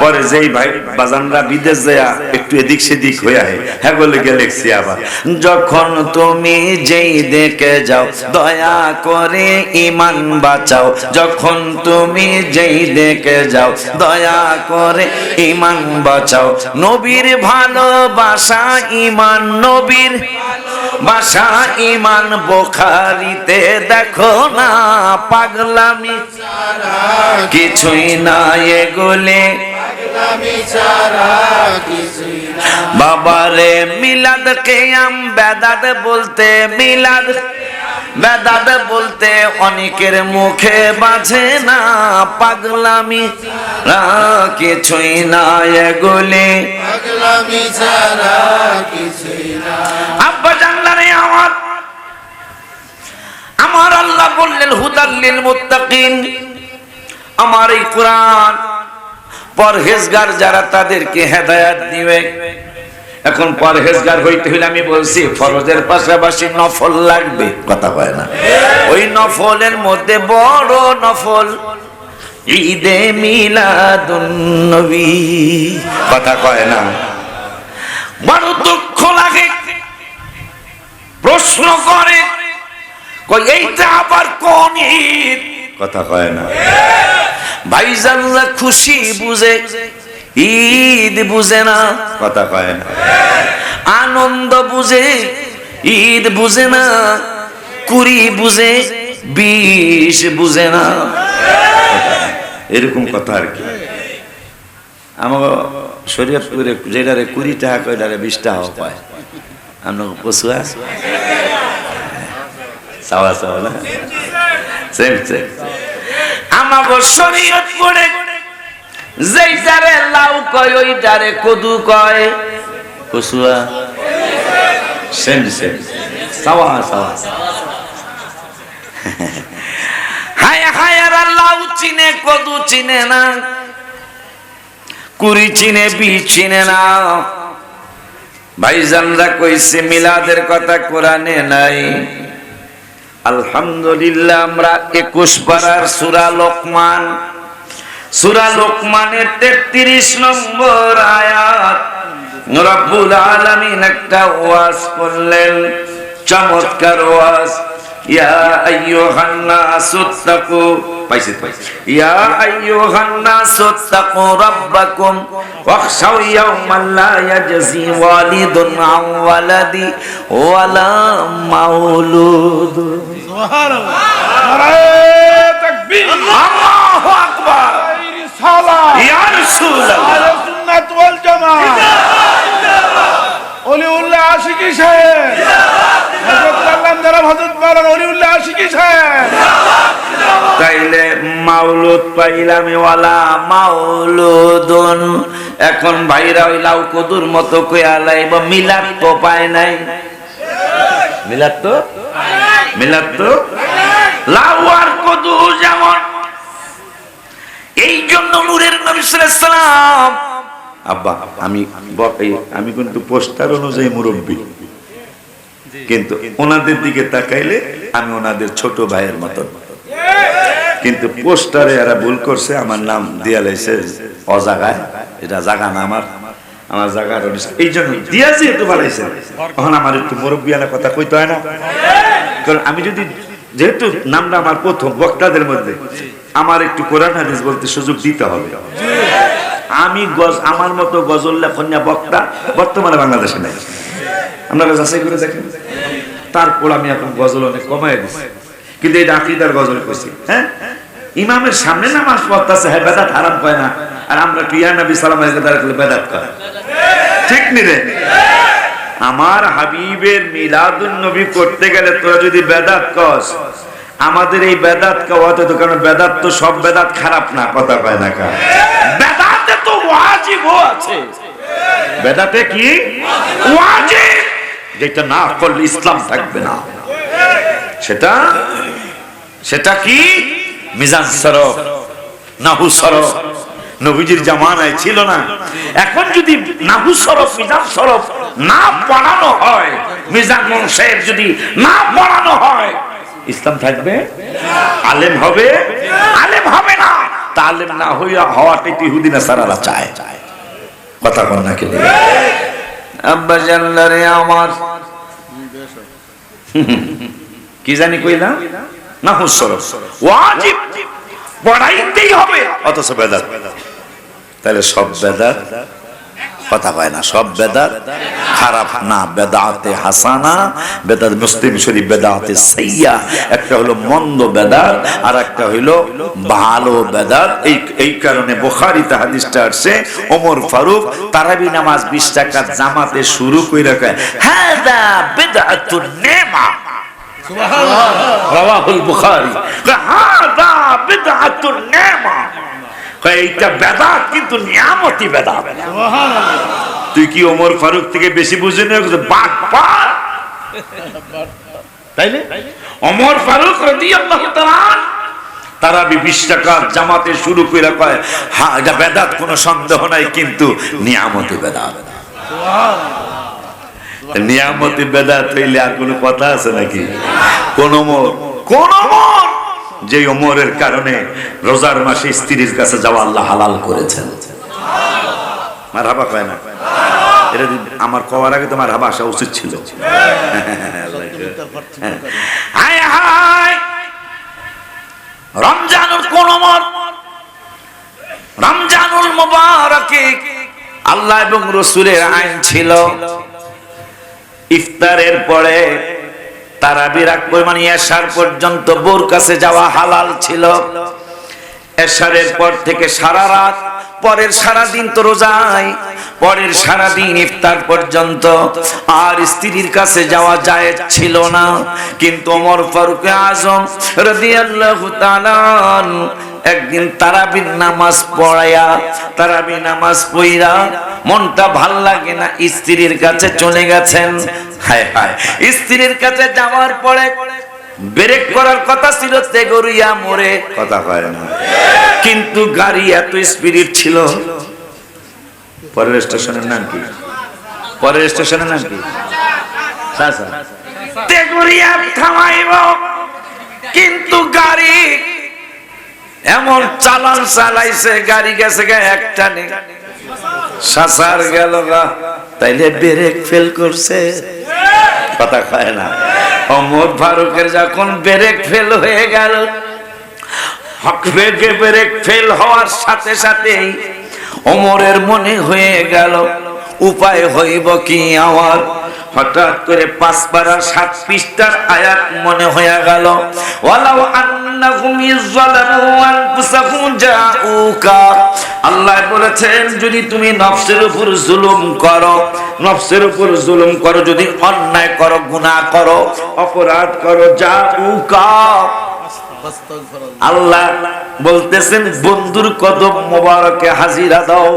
পরে যেই ভাই বাজানরা বিদেশ যায় একটু এদিক সেদিক হয়ে আহে, হ্যাঁ বলে গেলেছি আবার, যখন তুমি যেই দেখে যাও দয়া করে ইমান বাঁচাও, যখন তুমি যেই দেখে যাও দয়া করে ইমান বাঁচাও, নবীর ভালোবাসা ইমান, নবীর ভাষা ইমান, বুখারীতে দেখো না, পাগলামি কিছুই না এগুলি। বাবারে মিলাদ কিয়াম বেদাত বলতে, মিলাদ বেদাত বলতে অনেকের মুখে বাজে না, পাগলামি কিছুই না এগুলি। আব্বা জানলারে আমার আল্লাহ বললেন হুদাল লিল মুত্তাকিন, আমার এই কোরআন পরহেজগার যারা তাদেরকে হেদায়েত দিবে। এখন পরহেজগার হইতে হইলে আমি বলছি ফরজের পাশাপাশি নফল লাগবে, কথা কয় না? ওই নফলের মধ্যে বড় নফল ঈদে মিলাদুন নবী, কথা কয় না? বড় দুঃখ লাগে, প্রশ্ন করে এইটা আবার কোন ঈদ, কথা কয় না? ভাইজানরা খুশি বুঝে, ঈদ বুঝে না, কথা কয় না? আনন্দ বুঝে, ঈদ বুঝে না, 20 বুঝে, 20 বুঝে না, এরকম কথা আর কি। আমার শরীয়তপুরে যেটারে 20 টাকা কয়, এটারে 20 টাকা পায়। আমরা পশুয়া চাওয়া চাওয়া না, সেম সেম। আমাগো শরীয়তপুরে যেইটারে লাউ কয় ওইটারে কদু কয়, কসুয়া, সেম সেম, চাওয়া চাওয়া। হায় হায়, লাউ চিনে কদু চিনে না, 20 চিনে 20 চিনে না। ভাইজানরা কইছে মিলাদের কথা কোরআনে নাই। আলহামদুলিল্লাহ আমরা 21 পারার সূরা লোকমান, সূরা লোকমানের 33 নম্বর আয়াত রব্বুল আলামিন একটা ওয়াজ করলেন, চমৎকার ওয়াজ। ইয়া আইয়ুহান নাসুত্তাকু, পাইছে পাইছে, ইয়া আইয়ুহান নাসুত্তাকু রাব্বাকুম ওয়াখশাউ ইয়াওমান লা ইয়াজজি ওয়ালিদুন আন ওয়ালাদি ওয়ালা মাউলুদ। সুবহানাল্লাহ, নারায়ে তাকবীর, আল্লাহু আকবার, রিসালাত, ইয়া রাসূলুল্লাহ, আহলে সুন্নাত ওয়াল জামাত, ওলিউল্লাহ আশিকি সাহেব, তাইলে মাউলুদ পাইলাম ওয়ালা মাউলুদুন। এখন ভাইরা ওই লাউ কদুর মতো কইয়া লাইব মিলাদ তো পায় নাই। মিলাদ তো লাউ আর কদু যেমন। এই জন্য নূরের নবী সাল্লাল্লাহু আলাইহি সাল্লাম, আব্বা আমি কিন্তু পোস্টার অনুযায়ী মুরব্বী, কিন্তু ওনাদের দিকে তাকাইলে আমি ওনাদের ছোট ভাইয়ের মতন, কিন্তু পোস্টারে এরা ভুল করছে, আমার নাম দিয়া লাইছে অজাগায়। এটা জাগা না আমার জায়গা, এই জন্য দিয়া যেহেতু বানাইছে তখন আমার একটু মুরব্বিয়ানা কথা কইতে হয় না। কারণ আমি যদি, যেহেতু নামটা আমার প্রথম বক্তাদের মধ্যে, আমার একটু কোরআন হাদিস বলতে সুযোগ দিতে হবে। আমি আমার মতো গজল লেখনিয়া বক্তা বর্তমানে বাংলাদেশে নাই, আপনারা যাচাই করে দেখেন। তারপর আমি এখন গজল অনেক কমাই দিচ্ছি, কিন্তু এই আকীদার গজল কইছি। হ্যাঁ, ইমামের সামনে নামাজ পড়তেছে, হ্যাঁ বেদাত হারাম কয় না, আর আমরা প্রিয়া নবী সাল্লাল্লাহু আলাইহি ওয়াসাল্লাম বেদাত কয়, ঠিক নি রে? আমার হাবিবের মিলাদুন নবী করতে গেলে তোরা যদি বেদাত কস, আমাদের এই বেদাত কওয়াতে তো, কারণ বেদাত তো সব বেদাত খারাপ না, কথা কয় না কা, বেদাতে তো ওয়াজিবও আছে। বেদাতে কি ওয়াজিব, যেটা না করলে ইসলাম থাকবে না। সেটা কি? মিজান শরফ, নাহু শরফ নবীজির জামানায় ছিল না। এখন যদি নাহু শরফ, মিজান শরফ না পড়ানো হয়, মিজান সাহেব যদি না পড়ানো হয়, ইসলাম থাকবে? আলেম হবে? আলেম হবে না। তালেম না হওয়াটাই ইহুদি নাসারারা চায়। কথা বল না কে? আব্বা জানলারে আমার কি জানি কইলাম, নাহু শরফ ওয়াজিব পড়াইতেই হবে, অথচ বেদাত। তাহলে সব বেদাত, কথা কয় না, সব বেদাত খারাপ না। বেদাতে হাসানা, বেদাত মুসলিম শরীফ বেদাতে সাইয়্যা। একটা হলো মন্দ বেদাত, আর একটা হলো ভালো বেদাত। এই কারণে বুখারীতে হাদিসটা আসছে, ওমর ফারুক তারাবি নামাজ 20 রাকাত জামাতে শুরু কইরা কয়, হাদা বিদআতুন নেমা, সুবহানাল্লাহ, রাওয়াহুল বুখারী। হাদা বিদআতুন নেমা, এইটা বেদাত কিন্তু নিয়ামতি বেদাত। তুই কি ওমর ফারুক থেকে বেশি বুঝে না? তাইলে ওমর ফারুক রাদিয়াল্লাহু তাআলা তারাবি 20 রাকাত জামাতে শুরু কইরা কয়, হ্যাঁ এটা বেদাত, কোনো সন্দেহ নাই, কিন্তু নিয়ামতি বেদাত। সুবহানাল্লাহ। নিয়ামতি বেদাত হইলে আর কোনো কথা আছে নাকি? কোন ওমর যে ওমরের কারণে রোজার মাসে স্ত্রীর কাছে যাওয়া আল্লাহ হালাল করেছেন। মারহাবা কয় না? এটা আমার কওয়ার আগে তোমার হাবা আসা উচিত ছিল। হায় হায়, রমজানুল কোন ওমর, রমজানুল মুবারকে আল্লাহ এবং রাসূলের আইন ছিল, ইফতারের পরে তারাবির আগ মানে এশার পর্যন্ত বোর কাছে যাওয়া হালাল ছিল। এশারের পর থেকে সারা রাত, পরের সারা দিন তো রোজায়, পরের সারা দিন ইফতার পর্যন্ত আর স্ত্রীর কাছে যাওয়া জায়েজ ছিল না। কিন্তু ওমর ফারুক আজম রাদিয়াল্লাহু তাআলা একদিন তারাবির নামাজ পড়ায়া, তারাবি নামাজ পড়া মনটা ভাল লাগে না, স্ত্রীর কাছে চলে গেছেন। হায় হায়, স্ত্রীর কাছে যাওয়ার পরে ব্রেক করার কথা ছিল, তেগরিয়া মোড়ে, কথা কয় না, কিন্তু গাড়ি এত স্পিড ছিল। পরের স্টেশনের নাম কি? পরের স্টেশনের নাম কি? তেগরিয়া থামাইব, কিন্তু গাড়ি এমন চালান চালাইছে, গাড়ি গেছে একটা নেই, সাসার গেল গা। তাইলে ব্রেক ফেল করছে, কথা কয় না। ওমর ফারুকের যখন ব্রেক ফেল হয়ে গেল, ব্রেক ফেল হওয়ার সাথে সাথেই ওমরের মনে হয়ে গেল উপায় হইব কি আমার, হঠাৎ করে 5 পারা 7 পৃষ্ঠার আয়াত মনে হয়ে গেল। ওয়ালাউ আন্নাহুম ইয়াযলামু আনফুসাহুম জাউকা, আল্লাহ বলেছেন যদি তুমি নফসের উপর জুলুম করো, নফসের উপর জুলুম করো, যদি অন্যায় করো, গুনাহ করো, অপরাধ করো, জাউকা, আল্লাহ বলতেছেন বন্ধুর কদম মোবারকে হাজিরা দাও।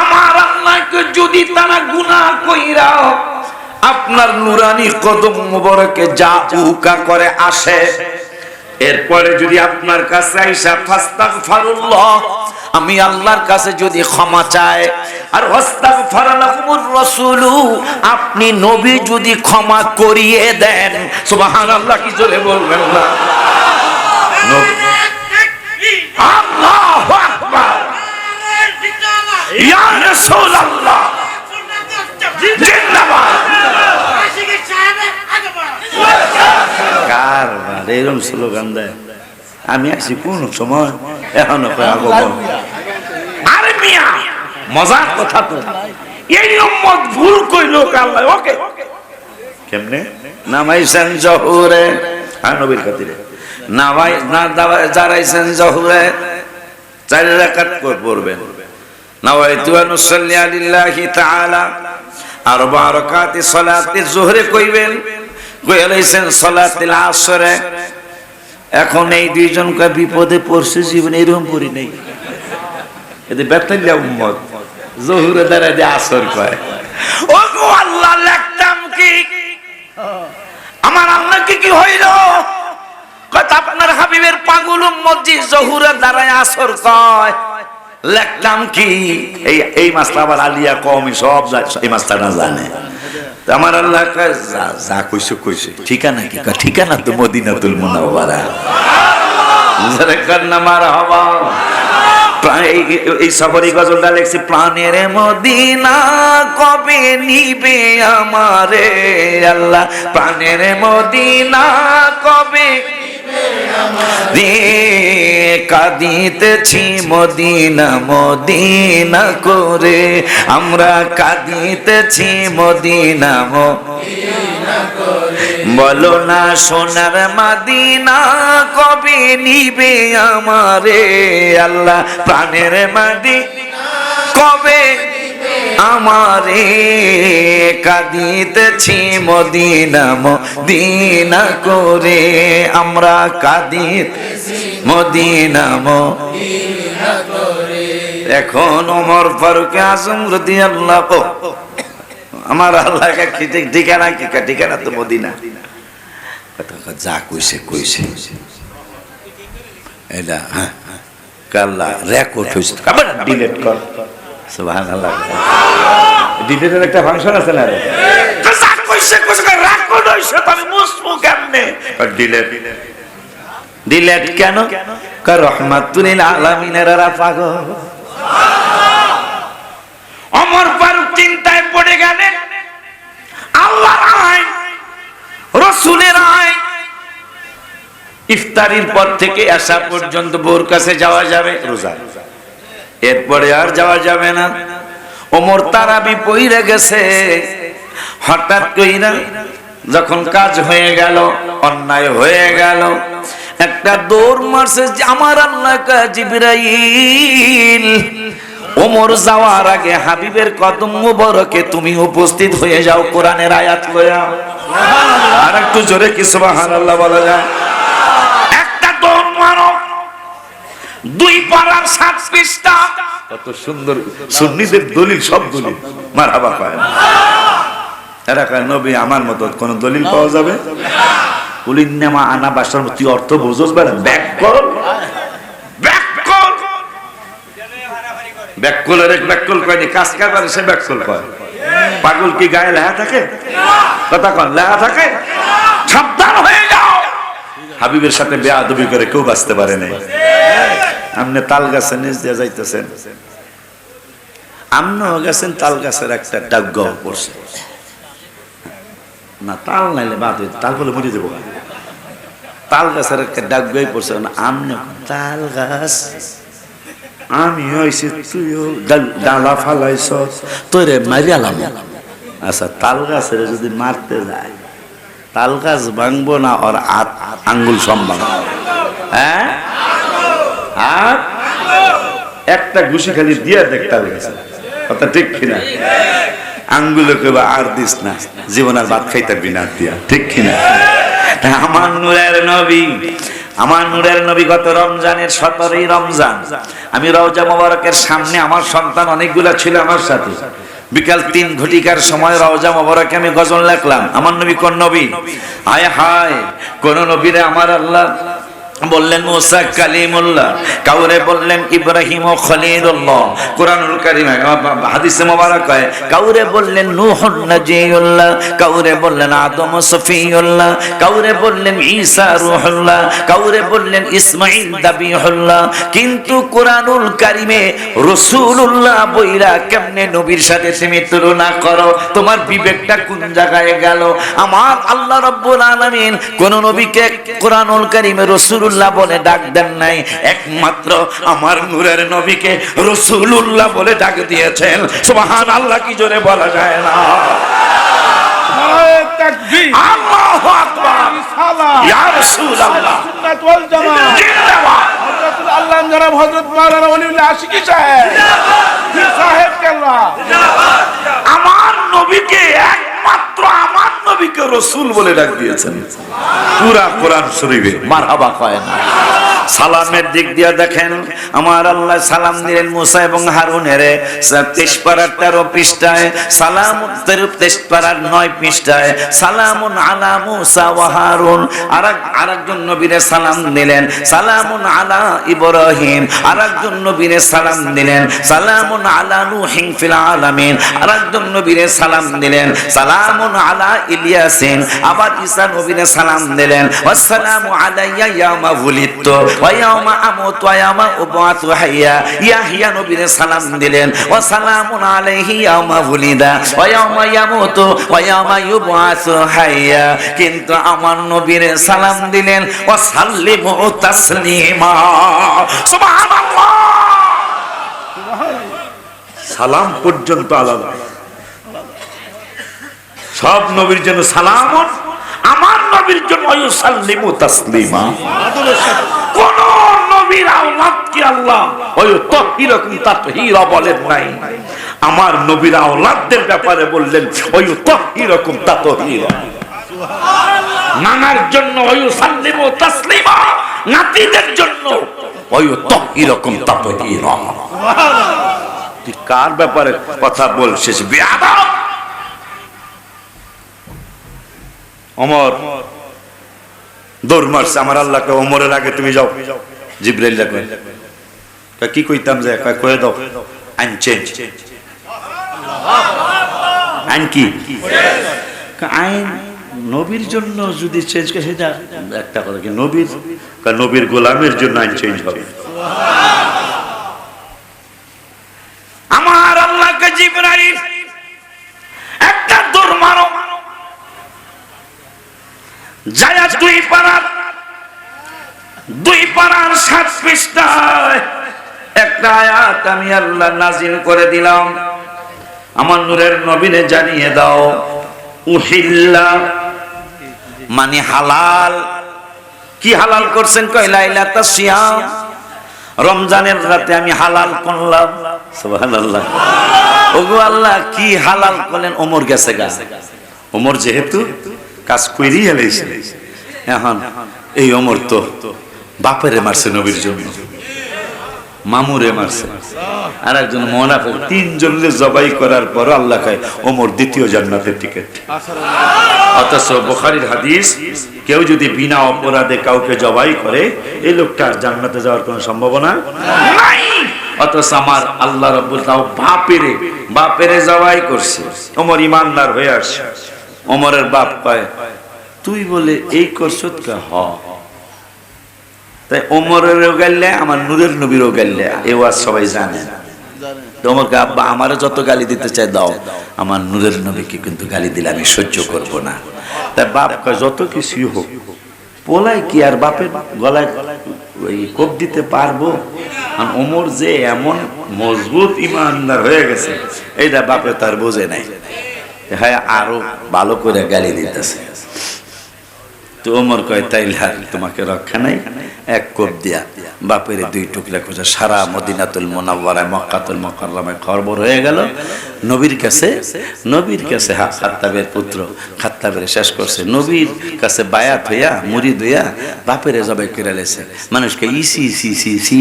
আমার আল্লাহকে যদি তারা গুনাহ কইরা আপনার নুরানি কদম মোবারকে জাউকা করে আসে, এরপরে যদি আপনার কাছে আইসা ফাস্তাগফিরুল্লাহ, আমি আল্লাহর কাছে যদি ক্ষমা চাই, আর ওয়াস্তাগফার লাকুমুর রাসূলু, আপনি নবী যদি ক্ষমা করিয়ে দেন, সুবহানাল্লাহ কি জোরে বলবেন না? আল্লাহু আকবার, ইয়া রাসূলুল্লাহ জিন্দাবাদ। কারবার এরকম স্লোগান দেয়, আমি আসি কোন সময় এখনো আরে মিয়া মজার কথা তো, এই উম্মত ভুল কইলো আল্লাহ ওকে কেমনে নামাইছেন জহুরে, হ্যাঁ নবীর খাতিরে নামাই না দাঁড়াইছেন জহুরে 4 রাকাত পড়বেন। নাওয়াইতু আন উসাল্লি আলিল্লাহি তাআলা 4 রাকাতি সালাতি জোহরে কইবেন, কইলাইছেন সালাতুল আসরে। এখন এই দুইজন কা বিপদে পড়ছে, জীবনে এরকম পড়ি নাই। এতে বেতালিয়া উম্মত জহুরে দাঁড়ায় দিয়ে আসর কয়, ও গো আল্লাহ লেখতাম কি, আমার আল্লাহ কি হইল? কয় আপনার হাবিবের পাগল উম্মত জি জহুরে দাঁড়ায় আসর কয়, লেখতাম কি? এই মাসটা আবার আলিয়া কওমি সব এই মাসটা না জানে। আমার আল্লাহ যা কইছে কইছে, ঠিকানা কি? ঠিকানা তো মদিনাতুল মুনাওয়ারা। মারহাবা। এই সফরি গজলটা লিখছি, প্রাণের মদিনা কবে নিবে আমারে আল্লাহ, প্রাণের মদিনা কবে রে, কাঁদিতেছি মদিনা মদিনা করে, আমরা কাঁদিতেছি মদিনা মদিনা করে, বলো না সোনার মদিনা কবে নিবে আমারে আল্লাহ, প্রাণের মদিনা কবে আমারে, কাঁদিতেছি মদিনা মদিনা করে, আমরা কাঁদিতেছি মদিনা মদিনা করে। এখন ওমর ফারুক আজম রাদিয়াল্লাহু, আমার আল্লাহকে ঠিকানা কি? ঠিকানা তো মদিনা। যা কইছে কইছে এটা, হ্যাঁ কাল্লা রেকর্ড হইছে, আবার ডিলিট কর। সুবহানাল্লাহ, ডিলিটের একটা ফাংশন আছে না? যা কইছে কইছে রেকর্ড হইছে, তো আমি মুছবো কেমনে? ডিলিট ডিলিট কেন? কার রহমাতুল আলামিনের পাগল ওমর ফারুক চিন্তায় পড়ে গেলেন। আল্লাহর আইন, রাসূলের আইন, ইফতারির পর থেকে আসা পর্যন্ত বোর কাছে যাওয়া যাবে রোজা, এরপরে আর যাওয়া যাবে না। ওমর তারাবি পইরা গেছে, হঠাৎ কইরা যখন কাজ হয়ে গেল, অন্যায় হয়ে গেল, একটা দৌড় মারছে আমার আল্লাহ কা জিবরাইল, ওমর যাওয়ার আগে হাবিবের কদম মুবারকে তুমি উপস্থিত হয়ে যাও, কোরআনের আয়াত লয়া। আর একটু জোরে কি সুবহানাল্লাহ বলা যায়? একটা দৌড় মারো, 2 পারার 7 পৃষ্ঠা, কত সুন্দর সুন্নিদের দলিল, সব দলিল মারহাবা কয়। এরা কয় নবী আমার মত কোন দলিল পাওয়া যাবে? কুলিন্নামা আনা বাসার তুই অর্থ বুঝোস বা ব্যাককল, ব্যাককল, ব্যাককলের এক ব্যাককল কয়নি, কাজ কারবারে সে ব্যাককল কয়। পাগল কি গায়ে লেখা থাকে? কথা কন, লেখা থাকে? সাবধান হয়ে যাও, হাবিবের সাথে বেয়াদবি করে কেউ বাঁচতে পারে না। আপনি তাল গাছের নিচ দিয়ে যাইতেছেন, আমরাও গেছেন তাল গাছের একটা ডাগ্গ পড়ছে না, তাল নাইলে বাদ হইতে, তাল বলে মরে যাবো। তাল গাছের একটা ডাগ্গই পড়ছে না, আমনে তাল গাছ আমি হইছি, তুইও ডালা ফালাইছ, তোরে মারিয়ালাম। আচ্ছা, তাল গাছের যদি মারতে যায়, তাল গাছ ভাঙবো না ওর আঙ্গুল সম্ভব? হ্যাঁ, আর একটা ঘুষি খালি দিয়া দেখ তাল গাছে, কথা ঠিক কিনা? আঙ্গুলে কেবা আর দিস না, জীবন আর ভাত খাইতে বিনা দিয়া, ঠিক কিনা? আমার নূরের নবী, আমার নূরের নবী গত রমজানের 17ই রমজান আমি রওজা মোবারকের সামনে, আমার সন্তান অনেকগুলা ছিল আমার সাথে, বিকাল 3 ঘটিকার সময় রওজা মোবারকে আমি গজল লিখলাম। আমার নবী কোন নবী? হায় হায়, কোন নবীরে আমার আল্লাহ বললেন মুসা কালিমুল্লাহ, কাউরে বললেন ইব্রাহিম ও খলিলুল্লাহ, কুরআনুল কারীমে হাদিসে মোবারক হয় কাউরে বললেন নূহুন নাজিউল্লাহ, কাউরে বললেন আদম সফিউল্লাহ, কাউরে বললেন ঈসা রূহুল্লাহ, কাউরে বললেন ইসমাঈল দাবিহুল্লাহ। কিন্তু কুরআনুল কারীমে রাসূলুল্লাহ বইলা কেমনে নবীর সাথে তুমি তুলনা করো? তোমার বিবেকটা কোন জায়গায় গেল? আমার আল্লাহ রাব্বুল আলামিন কোন নবীকে কুরআনুল কারীমে রাসূল বলে ডাক দেন নাই, একমাত্র আমার নূরের নবীকে রাসূলুল্লাহ বলে ডাক দিয়েছেন। সুবহানাল্লাহ, কি জোরে বলা যায় না? নারে তাকবীর, আল্লাহু আকবার, ইয়া রাসূলুল্লাহ, সুন্নাত ওয়াল জামাত জিন্দাবাদ, হযরতুল আল্লাহ জনাব হযরত মাওলানা ওলিউল্লাহ আশিকি সাহেব সাহেব কেল্লা জিন্দাবাদ। আমার নবীকে একমাত্র আমার নবীকে রাসূল বলে ডাক দিয়েছেন পুরা কোরআন শরীফে। মারহাবা কয় না? সালামের দিক দিয়ে দেখেন আমার আল্লাহ সালাম দিলেন মুসা এবং হারুনের 23 পারার 13 পৃষ্ঠায়, সালাম 23 পারার 9 পৃষ্ঠায়, সালামুন আলা মুসা ওয়া হারুন। আরেকজন নবীরে সালাম দিলেন, সালামুন আলা ইব্রাহিম। আরেকজন নবীরে সালাম দিলেন, সালামুন আলা নূহিন ফিল আলামিন। আরেকজন নবীরে সালাম দিলেন, সালামুন আলা ইলিয়াসিন। আবার ঈসা নবীরে সালাম দিলেন, আসসালামু আলাইয়া ইয়াউমা উলিদতু ওয়া ইয়াউমা আমুতু ওয়া ইয়াউমা উবআতু হাইয়া। ইয়াহইয়া নবীরে সালাম দিলেন, ওয়া সালামুন আলাইহি ইয়াউমা উলিদা ওয়া ইয়াউমা ইয়ামুতু ওয়া ইয়াউমা ইউবআতু হাইয়া। কিন্তু আমার নবীরে সালাম দিলেন, ওয়া সাল্লিমু তাসলিমা। সুবহানাল্লাহ, সালাম পর্যন্ত আলাদা। সব নবীর জন্য সালাম, আমার নবীর জন্য ইউসাল্লিমু তাসলিমা। কোন নবীর আওলাদ কি আল্লাহ ওই তাহহীরাকুম তাতহীরা বলেন নাই? আমার নবীর আওলাদদের ব্যাপারে বললেন ওই তাহহীরাকুম তাতহীরা। নানার জন্য ইউসাল্লিমু তাসলিমা, নাতিদের জন্য ওই তাহহীরাকুম তাতহীরা। তুই কার ব্যাপারে কথা বলছিস বেয়াদব? ওমর দৌড় মারছে, আমার আল্লাহকে ওমরের আগে তুমি যাও। জিবরাইল ডাকে, কি কইতাম যে কয়ে দাও আইন চেঞ্জ। আইন কি? আইন নবীর জন্য যদি চেঞ্জ করে সেটা একটা কথা, কি নবীর গোলামের জন্য আইন চেঞ্জ হবে। আমার আল্লাহকে জিবরাইল একটা দৌড় মারো, যায়া 2 পারার 7 পৃষ্ঠায় একটা আয়াত আমি আল্লাহ নাজিল করে দিলাম। আমার নূরের নবীরে জানিয়ে দাও, উহিল্লা মানে হালাল। কি হালাল করছেন? কয় লাইলাতাস সিয়াম, রমজানের রাতে আমি হালাল করলাম। সুবহানাল্লাহ। ওগো আল্লাহ, কি হালাল করলেন? ওমর গেছে গা, ওমর যেহেতু কাজ কইরি হেলাইছে, এখন এই ওমর তো বাপেরে মারছে নবীর জন্য, মামুরে মারছে, আর একজন মুনাফিক, 3 জনের জবাই করার পর আল্লাহ কয় ওমর দ্বিতীয় জান্নাতের টিকিট। অথচ বুখারীর হাদিস, কেউ যদি বিনা অপরাধে কাউকে জবাই করে এই লোকটার জান্নাতে যাওয়ার কোনো সম্ভাবনা নাই। অথচ আমার আল্লাহ রাব্বুল বাপেরে জবাই করছে, ওমর ইমানদার হয়ে আসছে। ওমরের বাপ কয় তুই বলে এই করছত? হ। তাই ওমরেরও গাইলে আমার নূরের নবীরও গাইলে, এই ওয়াজ সবাই জানে। ওমর কে আব্বা আমারও যত গালি দিতে চাই দাও, আমার নূরের নবীকে কিন্তু গালি দিলে আমি সহ্য করব না। তাই বাপ কয় যত কিছুই হোক, পোলাই কি আর বাপের গলায় ওই কোপ দিতে পারবো? ওমর যে এমন মজবুত ইমানদার হয়ে গেছে, এইটা বাপে তার বোঝে নাই। হ্যাঁ আরো ভালো করে গালি দিতেছে। তো ওমর কয় তাইলে তোমাকে রক্ষা নাই, এক কোপ দিয়া বাপের 2 টুকরা করে সারা মদিনাতুল মুনাওয়ারায় মক্কাতুল মুকাররমায় খবর হয়ে গেল নবীর কাছে। খাত্তাবের পুত্র খাত্তাবের শেষ করছে, নবীর কাছে বায়াত হইয়া মুরিদ হইয়া বাপের জবাই করে লেছে। মানুষকে ইসি সি সি সি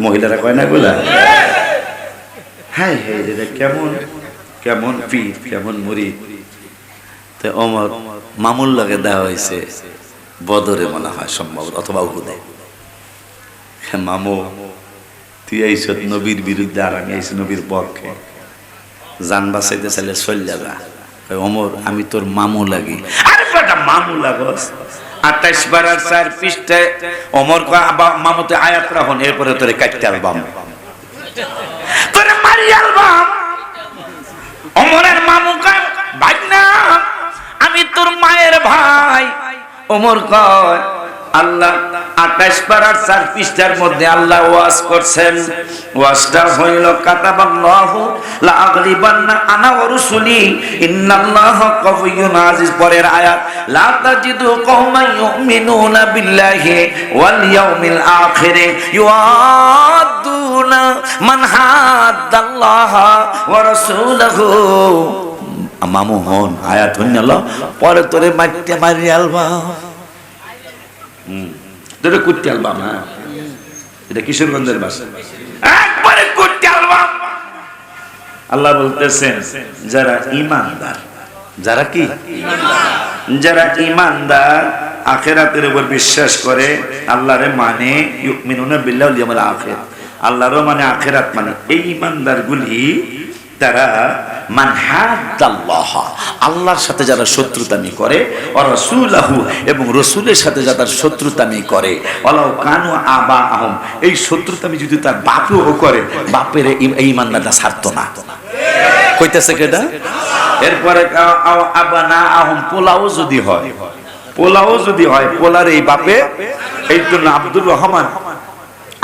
মহিলারা কয় না বলা, হ্যাঁ হ্যাঁ এটা কেমন কেমন পীর কেমন মুরিদ। তো ওমর মামুল লাগে দেওয়া হয়েছে বদরে মনে হয় সম্ভবত, অথবা উহুদে। মামু তুই আইস নবীর বিরুদ্ধে আর আমি আইসি নবীর পক্ষে, জান বাঁচাইতে চাইলে চল যাবা। ওমর আমি তোর মামু লাগি। আরে বেটা মামু লাগস 28 পারার 4 পৃষ্ঠায় ওমর কয় মামুতে আয়াত রাখুন, এরপরে তোরে কাটতে আলবাম, তোরে মারি আলবাম। ওমরের মামু কয় ভাই না আমি তোর মায়ের ভাই। ওমর কয় আল্লাহ 28 পারার 4 পৃষ্ঠার মধ্যে আল্লাহ ওয়াজ করছেন, ওয়াজটা হইল কাতাবাল্লাহু লা আগলিবান্না আনা ওয়া রাসূলি ইন্নাল্লাহা কাওয়্যুন আজিজ। পরের আয়াত লা তাজিদু কওমান ইউমিনুনা বিল্লাহি ওয়াল ইয়াউমিল আখির ইউআদ্দুনা মান হাদ্দাল্লাহা ওয়া রাসূলহু। মামু হন আয়াত হইল পরে তোরে মারতে মারি আলবাম, তোরে কুটতে আলবাম। হ্যাঁ এটা কিশোরগঞ্জের ভাষা, একবারে কুটতে আলবাম। আল্লাহ বলতেছেন যারা ঈমানদার, যারা কি যারা ঈমানদার আখিরাতের উপর বিশ্বাস করে, আল্লাহরে মানে ইউমিনুনা বিল্লাহি ওয়াল ইয়াউমিল আখির, আল্লাহরও মানে আখিরাত মানে, এই ঈমানদারগুলি তারা মান হাদ্দাল্লাহ আল্লাহর সাথে যারা শত্রুতামি করে, ওয়া রাসূলহু এবং রাসূলের সাথে যারা শত্রুতামি করে, ওয়ালাউ কানু আবাআহুম এই শত্রুতামি যদি তার বাপও করে, বাপের এই ঈমানদারটা ছাড়তো না। কইতেছে কেডা? এরপরে আবানাআহুম পোলাও যদি হয়, পোলার এই বাপে, এই জন্য আব্দুর রহমান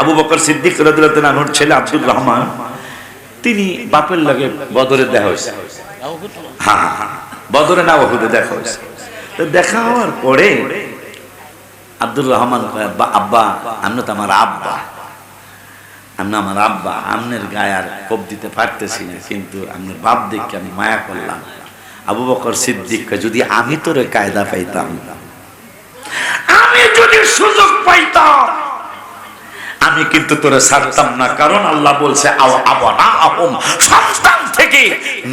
আবু বকর সিদ্দিক রাদিয়াল্লাহু আনহুর ছেলে আব্দুর রহমান, তিনি বাপের লাগে বদরে দেখা হয়েছে। হ্যাঁ বদরে না উহুদে দেখা হয়েছে। তো দেখা হওয়ার পরে আব্দুর রহমান আব্বা আমি তো আমার আব্বা, আমার আব্বা আমনের গায়ে আর কোপ দিতে পারতেছি না, কিন্তু আপনার বাপ দেখে আমি মায়া করলাম। আবু বকর সিদ্দিক যদি আমি তোরে কায়দা পাইতাম, আমি যদি সুযোগ পাইতাম, আমি কিন্তু তোরে ছাড়তাম না, কারণ আল্লাহ বলছে আবানাআহুম সন্তান থেকে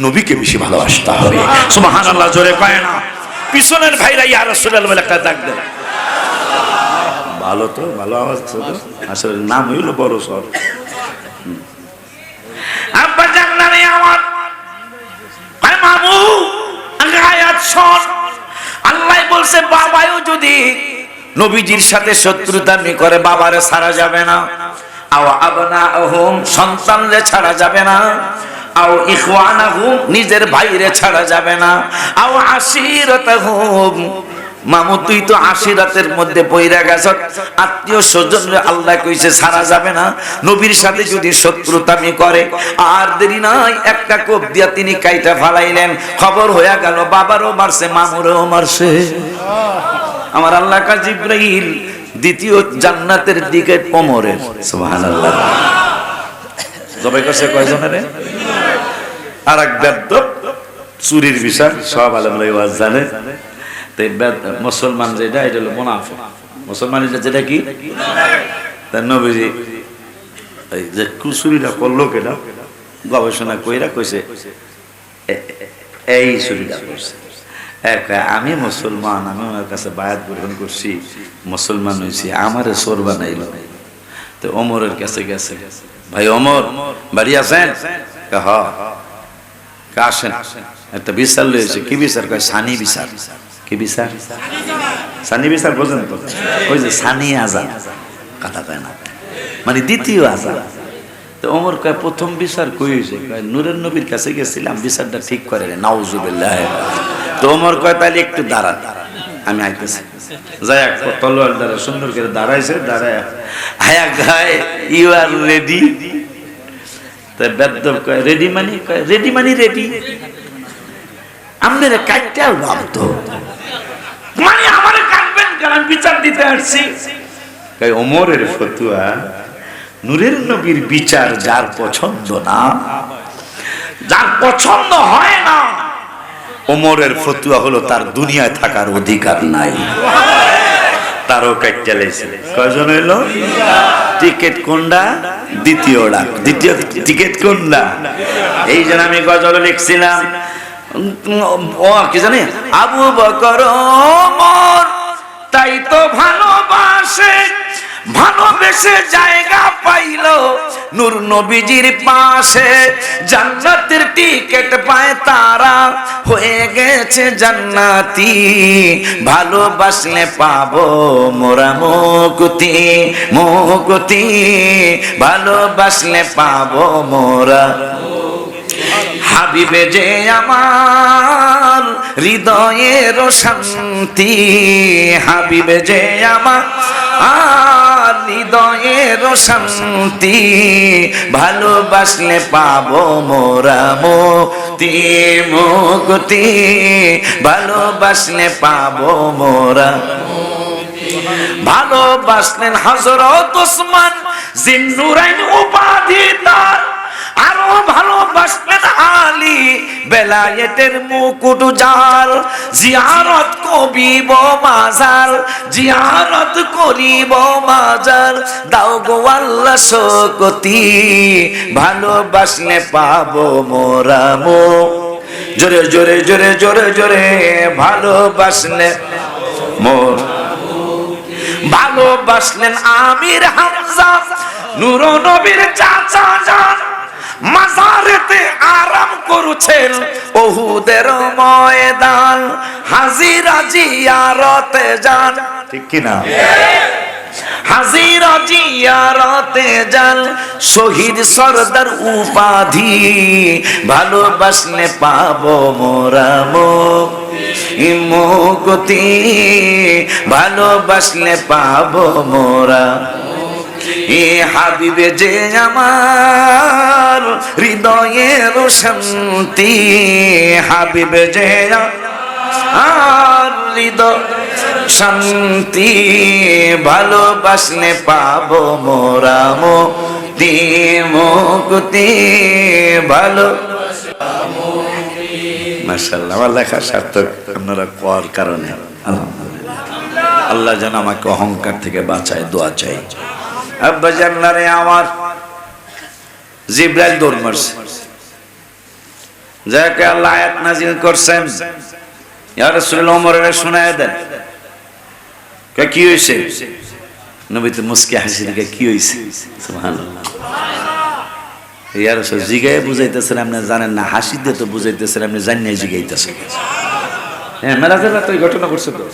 নবীকে বেশি ভালোবাসতে হবে। সুবহানাল্লাহ জোরে কয় না? পিছনের ভাইরা ইয়া রাসূলুল্লাহ বলে একটা ডাক দেন। ভালো তো ভালো আওয়াজ ছোট, আসলে নাম হইল বড় সর। আব্বা জান্নাতে আমার ভাই মামু আয়াত শোন, আল্লাহ বলছে বাবাও যদি নবীজির সাথে শত্রুতামি করে বাবারে ছাড়া যাবে না, আও আবনাহুম সন্তানরে ছাড়া যাবে না, আও ইখওয়ানাহুম নিজের ভাইরে ছাড়া যাবে না, আও আশিরাতাহুম মামু তুই তো আশিরাতের মধ্যে পইরা গেছ, আত্মীয় স্বজনরে আল্লাহ কইছে ছাড়া যাবে না। নবীর সাথে যদি শত্রুতামি করে, আর দেরি নাই একটা কোপ দিয়া তিনি কাইটা ফালাইলেন, খবর হয়ে গেল বাবারও মারছে মামুরও মারছে। আমার আল্লাহ কা জিবরাইল দ্বিতীয় জান্নাতের দিকে ওমরের, সুবহানাল্লাহ জবাই করছে কয়জনের? আর এক বেদ্যপ চুরির বিচার সব আলেমরা ওয়াজ জানে। তাই মুসলমান যেটা এটা হলো মুনাফিক, মুসলমান যেটা কি তার নবীজি এই যে চুরিটা করলো কেটা গবেষণা কইরা কইছে এই চুরিটা করছে। আমি মুসলমান, আমি ওনার কাছে বায়াত গ্রহণ করছি, মুসলমান হয়েছি, আমারে চোর বানাইল। তো ওমরের কাছে গেছে, ভাই ওমর বাড়ি আছেন? আসেন, একটা বিচার লয়েছে। কি বিচার? কয় সানি বিচার। কি বিচার? সানি বিচার বোঝেন তো? ওই যে সানি আজান কথা কয় না, মানে দ্বিতীয় আজান। তো ওমর কয় প্রথম বিচার কই হয়েছে? কয় নূরের নবীর কাছে গেছিলাম, বিচারটা ঠিক করে নাউজুবিল্লাহ। তো ওমর কয় তাহলে একটু দাঁড়ান, আমি আইতেছি। যাই তলোয়ার দ্বারা সুন্দর করে দাঁড়াইছে, দাঁড়ায় হায়া গায় ইউ আর রেডি। তা বেদ্যপ কয় রেডি মানে? কয় রেডি মানে রেডি। আপনারা কাটতেও ভাবতো মানে আমার কাটবেন কেন, বিচার দিতে আসছি। ওমরের ফতুয়া, নূরের নবীর বিচার যার পছন্দ না, যার পছন্দ হয় না, ওমরের ফতুয়া হলো তার দুনিয়ায় থাকার অধিকার নাই। তারও কাটতে লাইছে। কয়জন হইলো? টিকিট কোনটা? দ্বিতীয়টা। দ্বিতীয় টিকিট কোনটা? এই জন্য আমি গজল লিখছিলাম, ও কি জানে, আবু বকর ওমর তাই তো ভালোবাসে, ভালোবেসে জায়গা পাইল নূর নবীজির পাশে, জান্নাতের টিকিট পায় তারা, হয়ে গেছে জান্নাতি, ভালোবাসলে পাবো মোরা মুক্তি, মুক্তি, ভালোবাসলে পাবো মোরা। হাবিবে যে আমার হৃদয়ের শান্তি, হাবিবে যে আমার হৃদয়ের শান্তি, ভালোবাসলে পাবো মোরা মুক্তি, মুক্তি, ভালোবাসলে পাবো মোরা। ভালোবাসলেন হযরত ওসমান জিন্নুরাইন উপাধি তার, আরো ভালোবাসলেন আলী বেলায়েতের মুকুট জাল, জিয়ারত করিব মাজার, জিয়ারত করিব মাজার, দাও গো আল্লাহ শকতি, ভালোবাসলে পাবো মোরা জোরে জোরে জোরে জোরে জোরে, ভালোবাসলে মোরা। ভালোবাসলেন আমির হামজা নূর নবীর চাচা যান, মাজারেতে আরাম করছেন উহুদের ময়দান, হাজিরা জিয়ারতে যান, ঠিক কি না? হাজিরা জিয়ারতে যান, শহীদ সরদার উপাধি, ভালোবাসলে পাবো মোরা মুক্তি, ভালোবাসলে পাবো মোরা। এ হাবিবে যে আমার হৃদয়ের শান্তি, হাবিবে যে আর হৃদয় শান্তি, ভালোবাসলে পাবো মোরা মুক্তি, মুক্তি, ভালো। মাশাআল্লাহ, আমার লেখা সার্থক আপনারা কোয়ার কারণে। আল্লাহ যেন আমাকে অহংকার থেকে বাঁচায়, দোয়া চাই। আব্বা জান্নারে আমার জিবরাইল দৌড় মারছে, যাকে আল্লাহ আয়াত নাজিল করছেন, ইয়া রাসূলুল্লাহ ওমরের শোনায় দেন। কি হইছে? নবী তো মুস্কি হাসি দিকে, কি হইছে? সুবহানাল্লাহ। ইয়া রাসূল জিগায় বুঝাইতেছেন, আপনি জানেন না, হাসি দিয়ে তো বুঝাইতেছেন, আপনি জানেন না জিগাইতেছেন। হ্যাঁ, মেরাজের রাতে এই ঘটনা ঘটছে তো।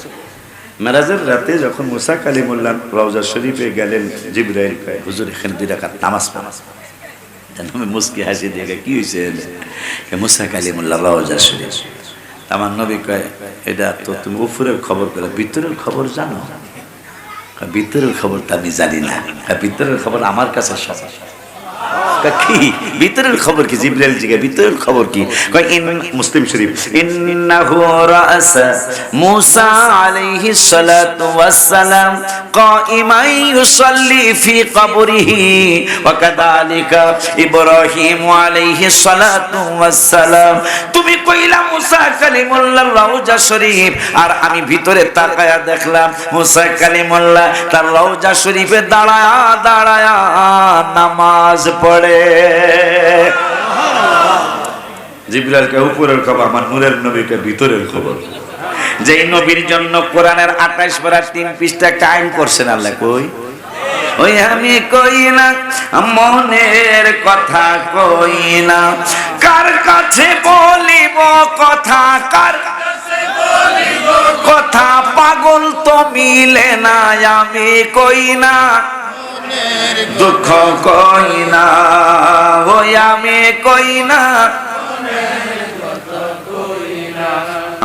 মেরাজের রাতে যখন মুসা কালিমুল্লাহ রওজা শরীফে গেলেন, জিবরাইল কয়, হুজুর এখানে 2 রাকাত নামাজ পড়া। আমি মুস্কি হাসি দিয়ে, কি হইছে? মুসা কালিমুল্লাহ রওজা শরীফ। আমার নবী কয়, এটা তো তুমি উপরের খবর পেলে, ভিতরের খবর জানো? ভিতরের খবর তো আমি জানি না, ভিতরের খবর আমার কাছে সব। কি ভিতরের খবর? কি জিবরাইল জিজ্ঞাসা, ভিতরের খবর কি? কয় মুসলিম শরীফ, ইন্নাহু রাসা মুসা আলাইহিস সালাতু ওয়াস সালাম কাইমান ইউসাল্লি ফি কবরিহি ওয়া কাযালিকা ইব্রাহিম আলাইহিস সালাতু ওয়াস সালাম। তুমি কইলা মুসা কালিমুল্লাহ রওজা শরীফ, আর আমি ভিতরে তাকায়া দেখলাম মুসা কালিমুল্লাহ তার রওজা শরীফে দাঁড়ায়া দাঁড়ায়া নামাজ পড়ে। জিবরাইলকে উপরের খবর, আমার নূরের নবীকে ভিতরের খবর। যেই নবীর জন্য কোরআনের 28 পারা 3 পৃষ্ঠা কায়েম করছেন আল্লাহ। কই ওই আমি কই না মনের কথা, কই না কার কাছে বলিব কথা, কার কাছে বলিব কথা, পাগল তো মিলে না, আমি কই না দুঃখ, কই না ওই আমি কই না।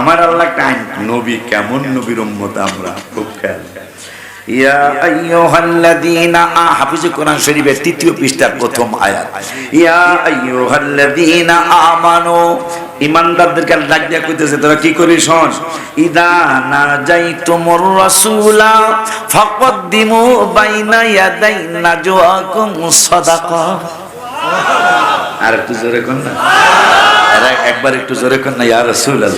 আমার আল্লাহ কাইন নবী, কেমন নবীর উম্মত আমরা, খুব খেয়াল। ইয়া আইয়ুহাল্লাযীনা হাফিজে কোরআন শরীফের ৩য় পৃষ্ঠার প্রথম আয়াত, ইয়া আইয়ুহাল্লাযীনা আমানু, ঈমানদারদেরকে ডাক দিয়া কইতেছে তোরা কি করিস শোন, ইদা নাজাইতুমুর রাসূলা ফাকদ্দিমু বাইনা ইয়াদাই নাজওয়াকুম সাদাকা। আর একটু জোরে কোন না, আর একবার একটু জোরে কোন না, ইয়া রাসূলুল্লাহ।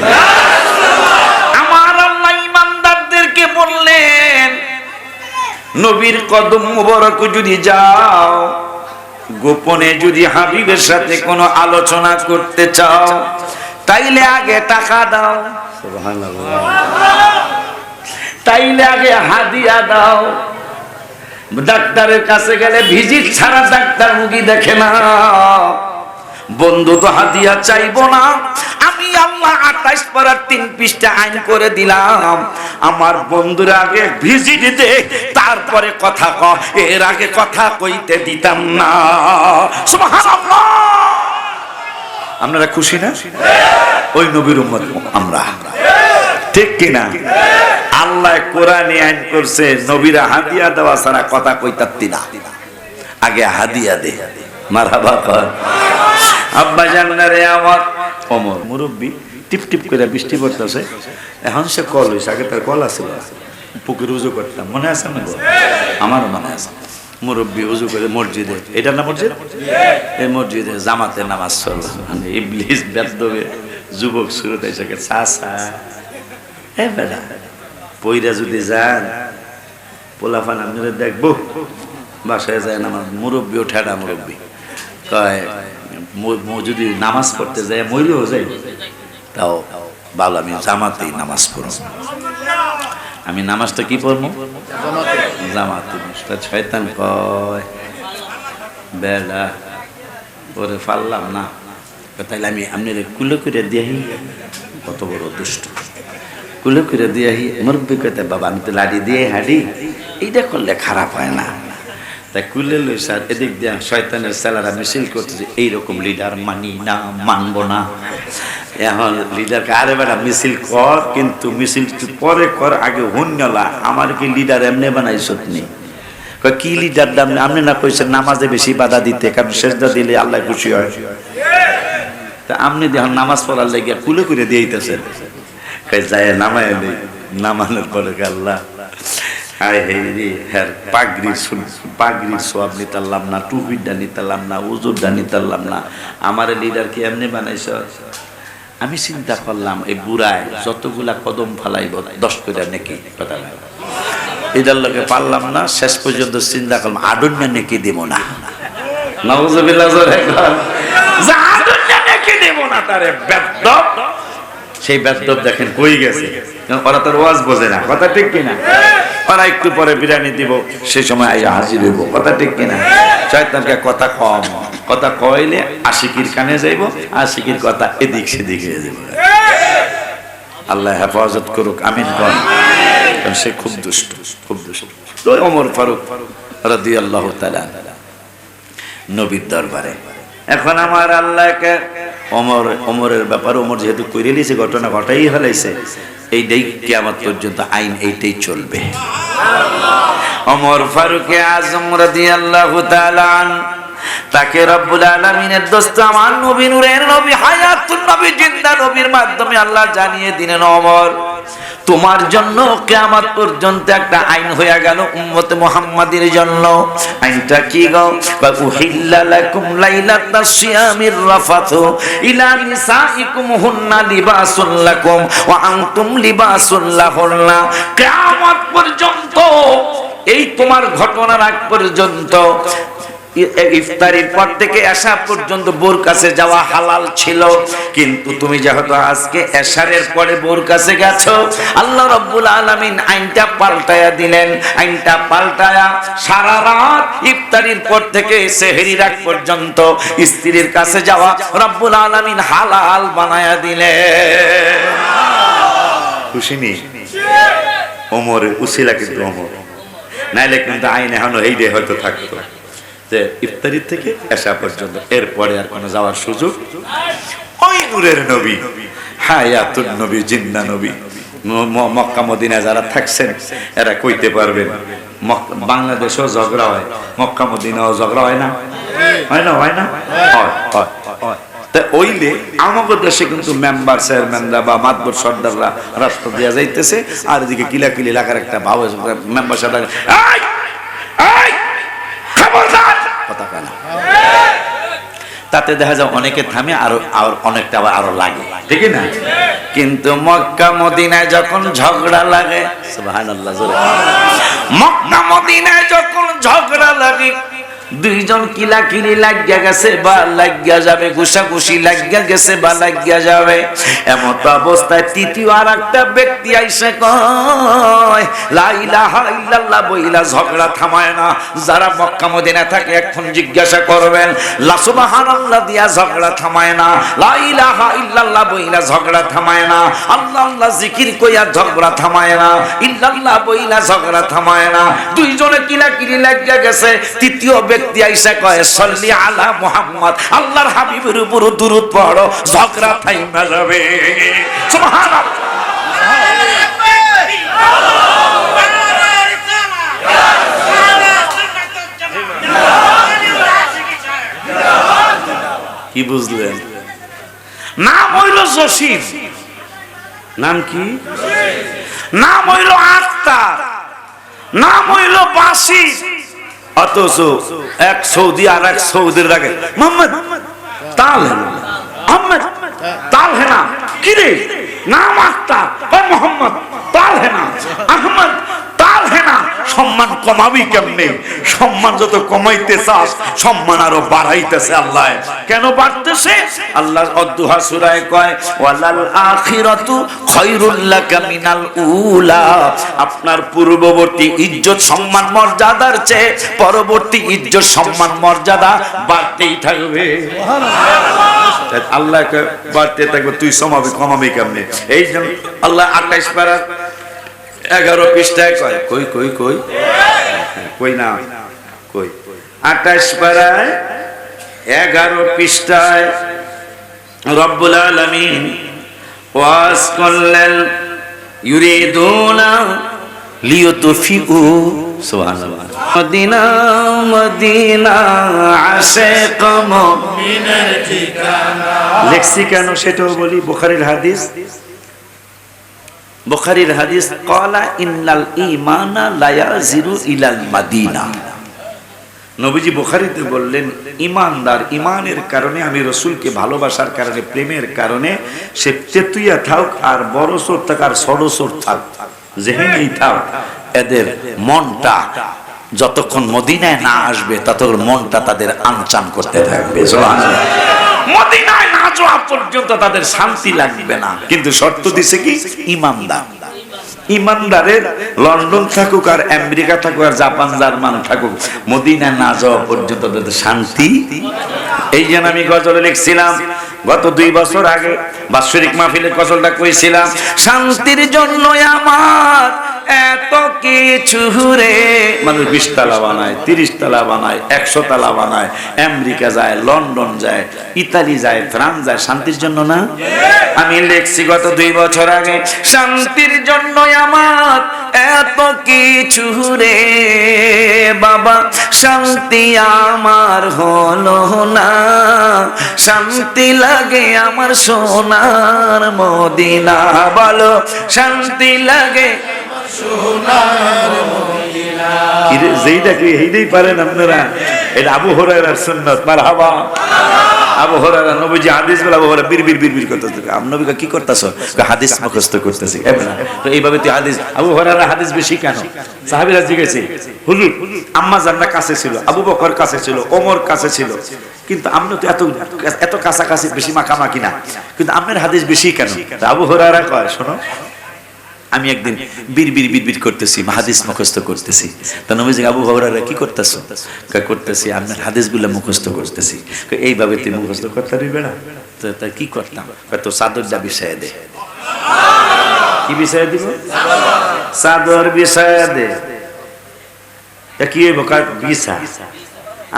আমার আল্লাহ ঈমানদারদেরকে বললেন নবীর কদম মুবারক যদি যাও, গোপনে যদি হাবিবের সাথে কোনো আলোচনা করতে চাও, তাইলে আগে টাকা দাও, সুবহানাল্লাহ, তাইলে আগে হাদিয়া দাও। ডাক্তারের কাছে গেলে ভিজিট ছাড়া ডাক্তার রোগী দেখে না। বন্ধু তো হাদিয়া চাইবো না। আমি আল্লাহ 28 পারার 3 পৃষ্ঠা আইন করে দিলাম, আমার বন্ধুরা আগে ভিজিট দে তারপরে কথা ক, এর আগে কথা কইতে দিতাম না। সুবহানাল্লাহ। আপনারা খুশি না? ওই নবীর উম্মত আমরা, ঠিক কিনা? আল্লাহ কোরআনে আইন করছে নবীরা হাদিয়া দেওয়া ছাড়া কথা কইতাতি না, আগে হাদিয়া দে। মারহাবা কর। আব্বা জান্নারে আমার ওমর মুরব্বি টিপ টিপ করে বৃষ্টি পড়তেছে, এখন সে কল হইছে, আগে তার কল আছিল, পুকুরে উজু করতাম, মনে আছে না? আমারও মনে আছে। মুরব্বি উজু করে মসজিদে, এটা না মসজিদ, এই মসজিদে জামাতে নামাজ চলছে, ইবলিস বেদবে যুবক শুরুতে এসে চাচা এ বেটা পইরা যদি যান পোলাফান আপনারা দেখবো, বাসায় যায় নামাজ। মুরব্বি ও ঠেডা মুরব্বি কয় যদি নামাজ পড়তে যায় মইলেও যাই, তাও ভালো, আমি জামাতেই নামাজ পড়ব। আমি নামাজটা কি পড়বো? জামাতে। শয়তান কয় বেড়া ওরে পারলাম না, তাইলে আমি আপনার কুলে করে দিয়াহি। কত বড় দুষ্ট, কুলে করে দিয়াহি। মুরব্বি কইতে বাবা আমি তো লাড়ি দিয়ে হাঁটি, এইটা করলে খারাপ হয় না। তাই কুলে লই স্যার, এদিক দিয়া শয়তানের ছেলেরা মিছিল করতেছে, এইরকম লিডার মানি না, মানবো না। এখন লিডারকে আরে বেটা মিছিল কর, কিন্তু মিছিল পরে কর, আগে হুন্যলা আমার কি লিডার এমনি বানাইছ নি? কি লিডার দাম আপনি না কইছেন নামাজে বেশি বাধা দিতে, কারণ সেজদা দিলে আল্লাহ খুশি হয়। তা আপনি দেখুন নামাজ পড়ার লেগে কুলে করে দিয়েছেন, যায় নামায় নেই, নামানোর পরে আল্লাহ হায় হে রে, হ্যাঁ পাগড়ির সব নিতারলাম না, টুপিটা নিতারলাম না, উজুরটা নিতারলাম না, আমার লিডার কি এমনি বানাইছ? আমি চিন্তা করলাম এই বুড়ায় যতগুলা কদম ফালাইব 10 করে নাকি কথা এটার লোকে পারলাম না। শেষ পর্যন্ত চিন্তা করলাম আডন্য নাকি দিব না, নাউজুবিল্লাহ নাকি দিব না, তারে বেদ্দপ। সেই বেদ্দপ দেখেন কই গেছে, ওরা তোর ওয়াজ বোঝে না, কথা ঠিক কিনা? ওরা একটু পরে বিরিয়ানি দিব, সেই সময় আইয়া হাজির হইব, কথা ঠিক কিনা? শয়তানকে কথা কম, কথা কইলে আশিকির কানে যাইব, আশিকির কথা এদিক সেদিক হয়ে যাবে। আল্লাহ হেফাজত করুক, আমিন কর। সে খুব দুষ্ট, খুব দুষ্ট। তো ওমর ফারুক রাদিয়াল্লাহু তাআলা নবীর দরবারে, এখন আমার আল্লাহকে ওমরের ব্যাপারে, ওমর যেহেতু কইরে লিছে, ঘটনা ঘটাই ফেলাইছে, এইটাই কিয়ামত পর্যন্ত আইন, এইটাই চলবে। ওমর ফারুক আযম রাদিয়াল্লাহু তাআলা তাকে রব্বুল আলামিনের দোস্ত আমার নবী, নূরের নবী, হায়াতুন নবী, জিন্দা নবীর মাধ্যমে আল্লাহ জানিয়ে দিলেন, ওমর তোমার জন্য কিয়ামত পর্যন্ত একটা আইন হয়ে গেল উম্মতে মুহাম্মাদের জন্য। আইনটা কি গো? উহিল্লা লাকুম লাইলাতাস সিয়ামির রাফাতু ইলা নিসাইকুম হুন্না লিবাসুল লাকুম ওয়া আনতুম লিবাসুল লাহুন্না। কিয়ামত পর্যন্ত, এই তোমার ঘটনার আগ পর্যন্ত, ইফতারির পর থেকে এশা পর্যন্ত বোর কাছে যাওয়া হালাল ছিল, কিন্তু তুমি যেহেতু আজকে এশারের পরে বোর কাছে গেছো, আল্লাহ রাব্বুল আলামিন আইনটা পাল্টায়া দিলেন। আইনটা পাল্টায়া সারা রাত ইফতারির পর থেকে সেহরির আগ পর্যন্ত স্ত্রীর কাছে যাওয়া রাব্বুল আলামিন হালাল বানায়া দিলেন। খুশি নি? ওমরের উসিলা কিন্তু ওমর, নাইলে কিন্তু আইন এখনো এই ডে হয়তো থাকতো যে ইফতারি থেকে এশা পর্যন্ত, এরপরে আর কোনো যাওয়ার সুযোগ। ওই নূরের নবী, হায়াতুন নবী, জিন্দা নবী, মক্কা মদিনা যারা থাকছেন এরা কইতে পারবেন বাংলাদেশেও ঝগড়া হয়, মক্কা মদিনাও ঝগড়া হয় না? হয় না? হয় না? হয় হয় হয়। তা ওইলে আমাদের দেশে কিন্তু মেম্বার চেয়ারম্যানরা বা মাতবর সর্দাররা রাস্তা দিয়া যাইতেছে, আর এদিকে কিলাকিলি লাগার একটা ভাব মেম্বার সাহেব কথা কেনা, তাতে দেখা যায় অনেকে থামে, আরো অনেকটা আরো লাগে, ঠিক না? কিন্তু মক্কা মদিনায় যখন ঝগড়া লাগে, সুবহানাল্লাহ, মক্কা মদিনায় যখন ঝগড়া লাগে, দুইজন কিলাকিলি লাগিয়া গেছে বা লাগিয়া যাবে, ঘুষাঘুষি লাগিয়া গেছে বা লাগিয়া যাবে, এমন অবস্থায় তৃতীয় আর একটা ব্যক্তি আইসে কয় লা ইলাহা ইল্লাল্লাহ বইলা ঝগড়া থামায় না। যারা মক্কা মদিনায় থাকে এখন জিজ্ঞাসা করবেন, লা সুবহানাল্লাহ দিয়া ঝগড়া থামায় না, লা ইলাহা ইল্লাল্লাহ বইলা ঝগড়া থামায় না, আল্লাহ আল্লাহ জিকির কইয়া ঝগড়া থামায় না, ইল্লাল্লাহ বইলা ঝগড়া থামায় না। দুইজনে কিলাকিলি লাগিয়া গেছে, তৃতীয় ব্যক্তি আইসা কয় সাল্লি আলা মুহাম্মদ, আল্লাহর হাবিবের উপর দুরূদ পড়ো, ঝগড়া থাইমা যাবে। সুবহানাল্লাহ। কি বুঝলেন? নাম হইল জসিম, নাম কি? নাম হইল আক্তার, নাম হইল বাসির। অথচ এক সৌদি আর এক সৌদির লাগে মোহাম্মদ তাল হেনা, আহমেদ তাল হেনা, কি রে নাম আক্তার, ও মোহাম্মদ তাল হেনা, আহমদ তাল হেনা। সম্মান কমাবি কেমনে? সম্মান যত কমাইতে চাস সম্মান আরো বাড়াইতেছে আল্লাহ। কেন বাড়তেছে? আল্লাহ অদ্দুহা সূরায় কয় ওয়ালাল আখিরাতু খায়রুল লাকা মিনাল উলা, আপনার পূর্ববর্তী ইজ্জত সম্মান মর্যাদার চেয়ে পরবর্তী ইজ্জত সম্মান মর্যাদা বাড়তেই থাকবে। সুবহানাল্লাহ। আল্লাহকে বাড়তে থাকবে, তুই কমাবি কেমনে? এই জন্য আল্লাহ 28 পারা 11 পৃষ্ঠায় কয়, কই কই কই কই না কই 28 পারায় 11 পৃষ্ঠায় রব্বুল আলামিন ওয়াজ করলেন ইউরিদুনা লিয়ুতফিউ, সুবহানাল্লাহ, মদিনা মদিনা আশিক মুমিনের ঠিকানা। লেখছি কেন সেটাও বলি। বুখারীর হাদিস, বুখারীর হাদিস, ক্বালা ইন্নাল ঈমানা লা ইয়াজিরু ইলাল মাদিনা। নবীজি বুখারীতে বললেন, ঈমানদার ঈমানের কারণে, আমি রাসূলকে ভালোবাসার কারণে, প্রেমের কারণে, সে তেতুইয়া থাক আর বড় চোর থাক আর ছোট চোর থাক, যেখানেই থাক, এদের মনটা যতক্ষণ মদিনায় না আসবে ততক্ষণ মনটা তাদের আনচান করতে থাকবে। সুবহানাল্লাহ। মদিনায় না যাওয়া পর্যন্ত তাদের শান্তি লাগবে না, কিন্তু শর্ত দিছে কি? ঈমানদার। ঈমানদারের লন্ডন থাকুক আর আমেরিকা থাকুক আর জাপান জার্মান থাকুক, মদিনা না যাওয়া পর্যন্ত তাদের শান্তি। এই জন্য আমি গজলে লিখছিলাম গত 2 বছর আগে বাৎসরিক মাহফিলে গজলটা কইছিলাম, শান্তির জন্য আমার এত কিছু রে। মানুষ 20 তালা বানায়, 30 তালা বানায়, 100 তালা বানায়, আমেরিকা যায়, লন্ডন যায়, ইতালি যায়, ফ্রান্স যায়, শান্তির জন্য না? আমি লিখছি গত 2 বছর আগে, শান্তির জন্য আমার এত কিছু রে বাবা, শান্তি আমার হলো না, শান্তি লাগে আমার সোনার মদিনা। বলো শান্তি লাগে সোনার মদিনা। যেইটা কি এইটাই পারেন আপনারা? এটা আবু হুরায়রার সুন্নাত। মারহাবা। আবু হুরায়রা নবীজি হাদিস বলে, আবু হুরায়রা বিড়বিড় বিড়বিড় করতেছে, আমি নবীকে কি করতেছো? হাদিস মুখস্থ করতেছি। তো এইভাবে তুই হাদিস, আবু হুরায়রা হাদিস বেশি কেন? সাহাবীরা জিজ্ঞেসে, হুজুর আম্মা জান্নাত কাছে ছিল, আবু বকর কাছে ছিল, ওমর কাছে ছিল, কিন্তু আপনি তো এত কাছাকাছি বেশি মাখামাখি না, কিন্তু আপনার হাদিস বেশি কেন? আবু হুরায়রা কয়, শোনো, আমি একদিন বিড়বিড় বিড়বিড় করতেছি, হাদিস মুখস্থ করতেছি। তা নবীজি, আবু হুরায়রা কি করতেছো? করতেছি আপনার হাদিসগুলো মুখস্থ করতেছি। এইভাবে তুই মুখস্থ করতে পারবি না? তো তা কি করতাম? তো চাদরটা বিছায়া দে। কি বিছায়া দিব? চাদর বিছায়া দে। কি হইব? বিছা।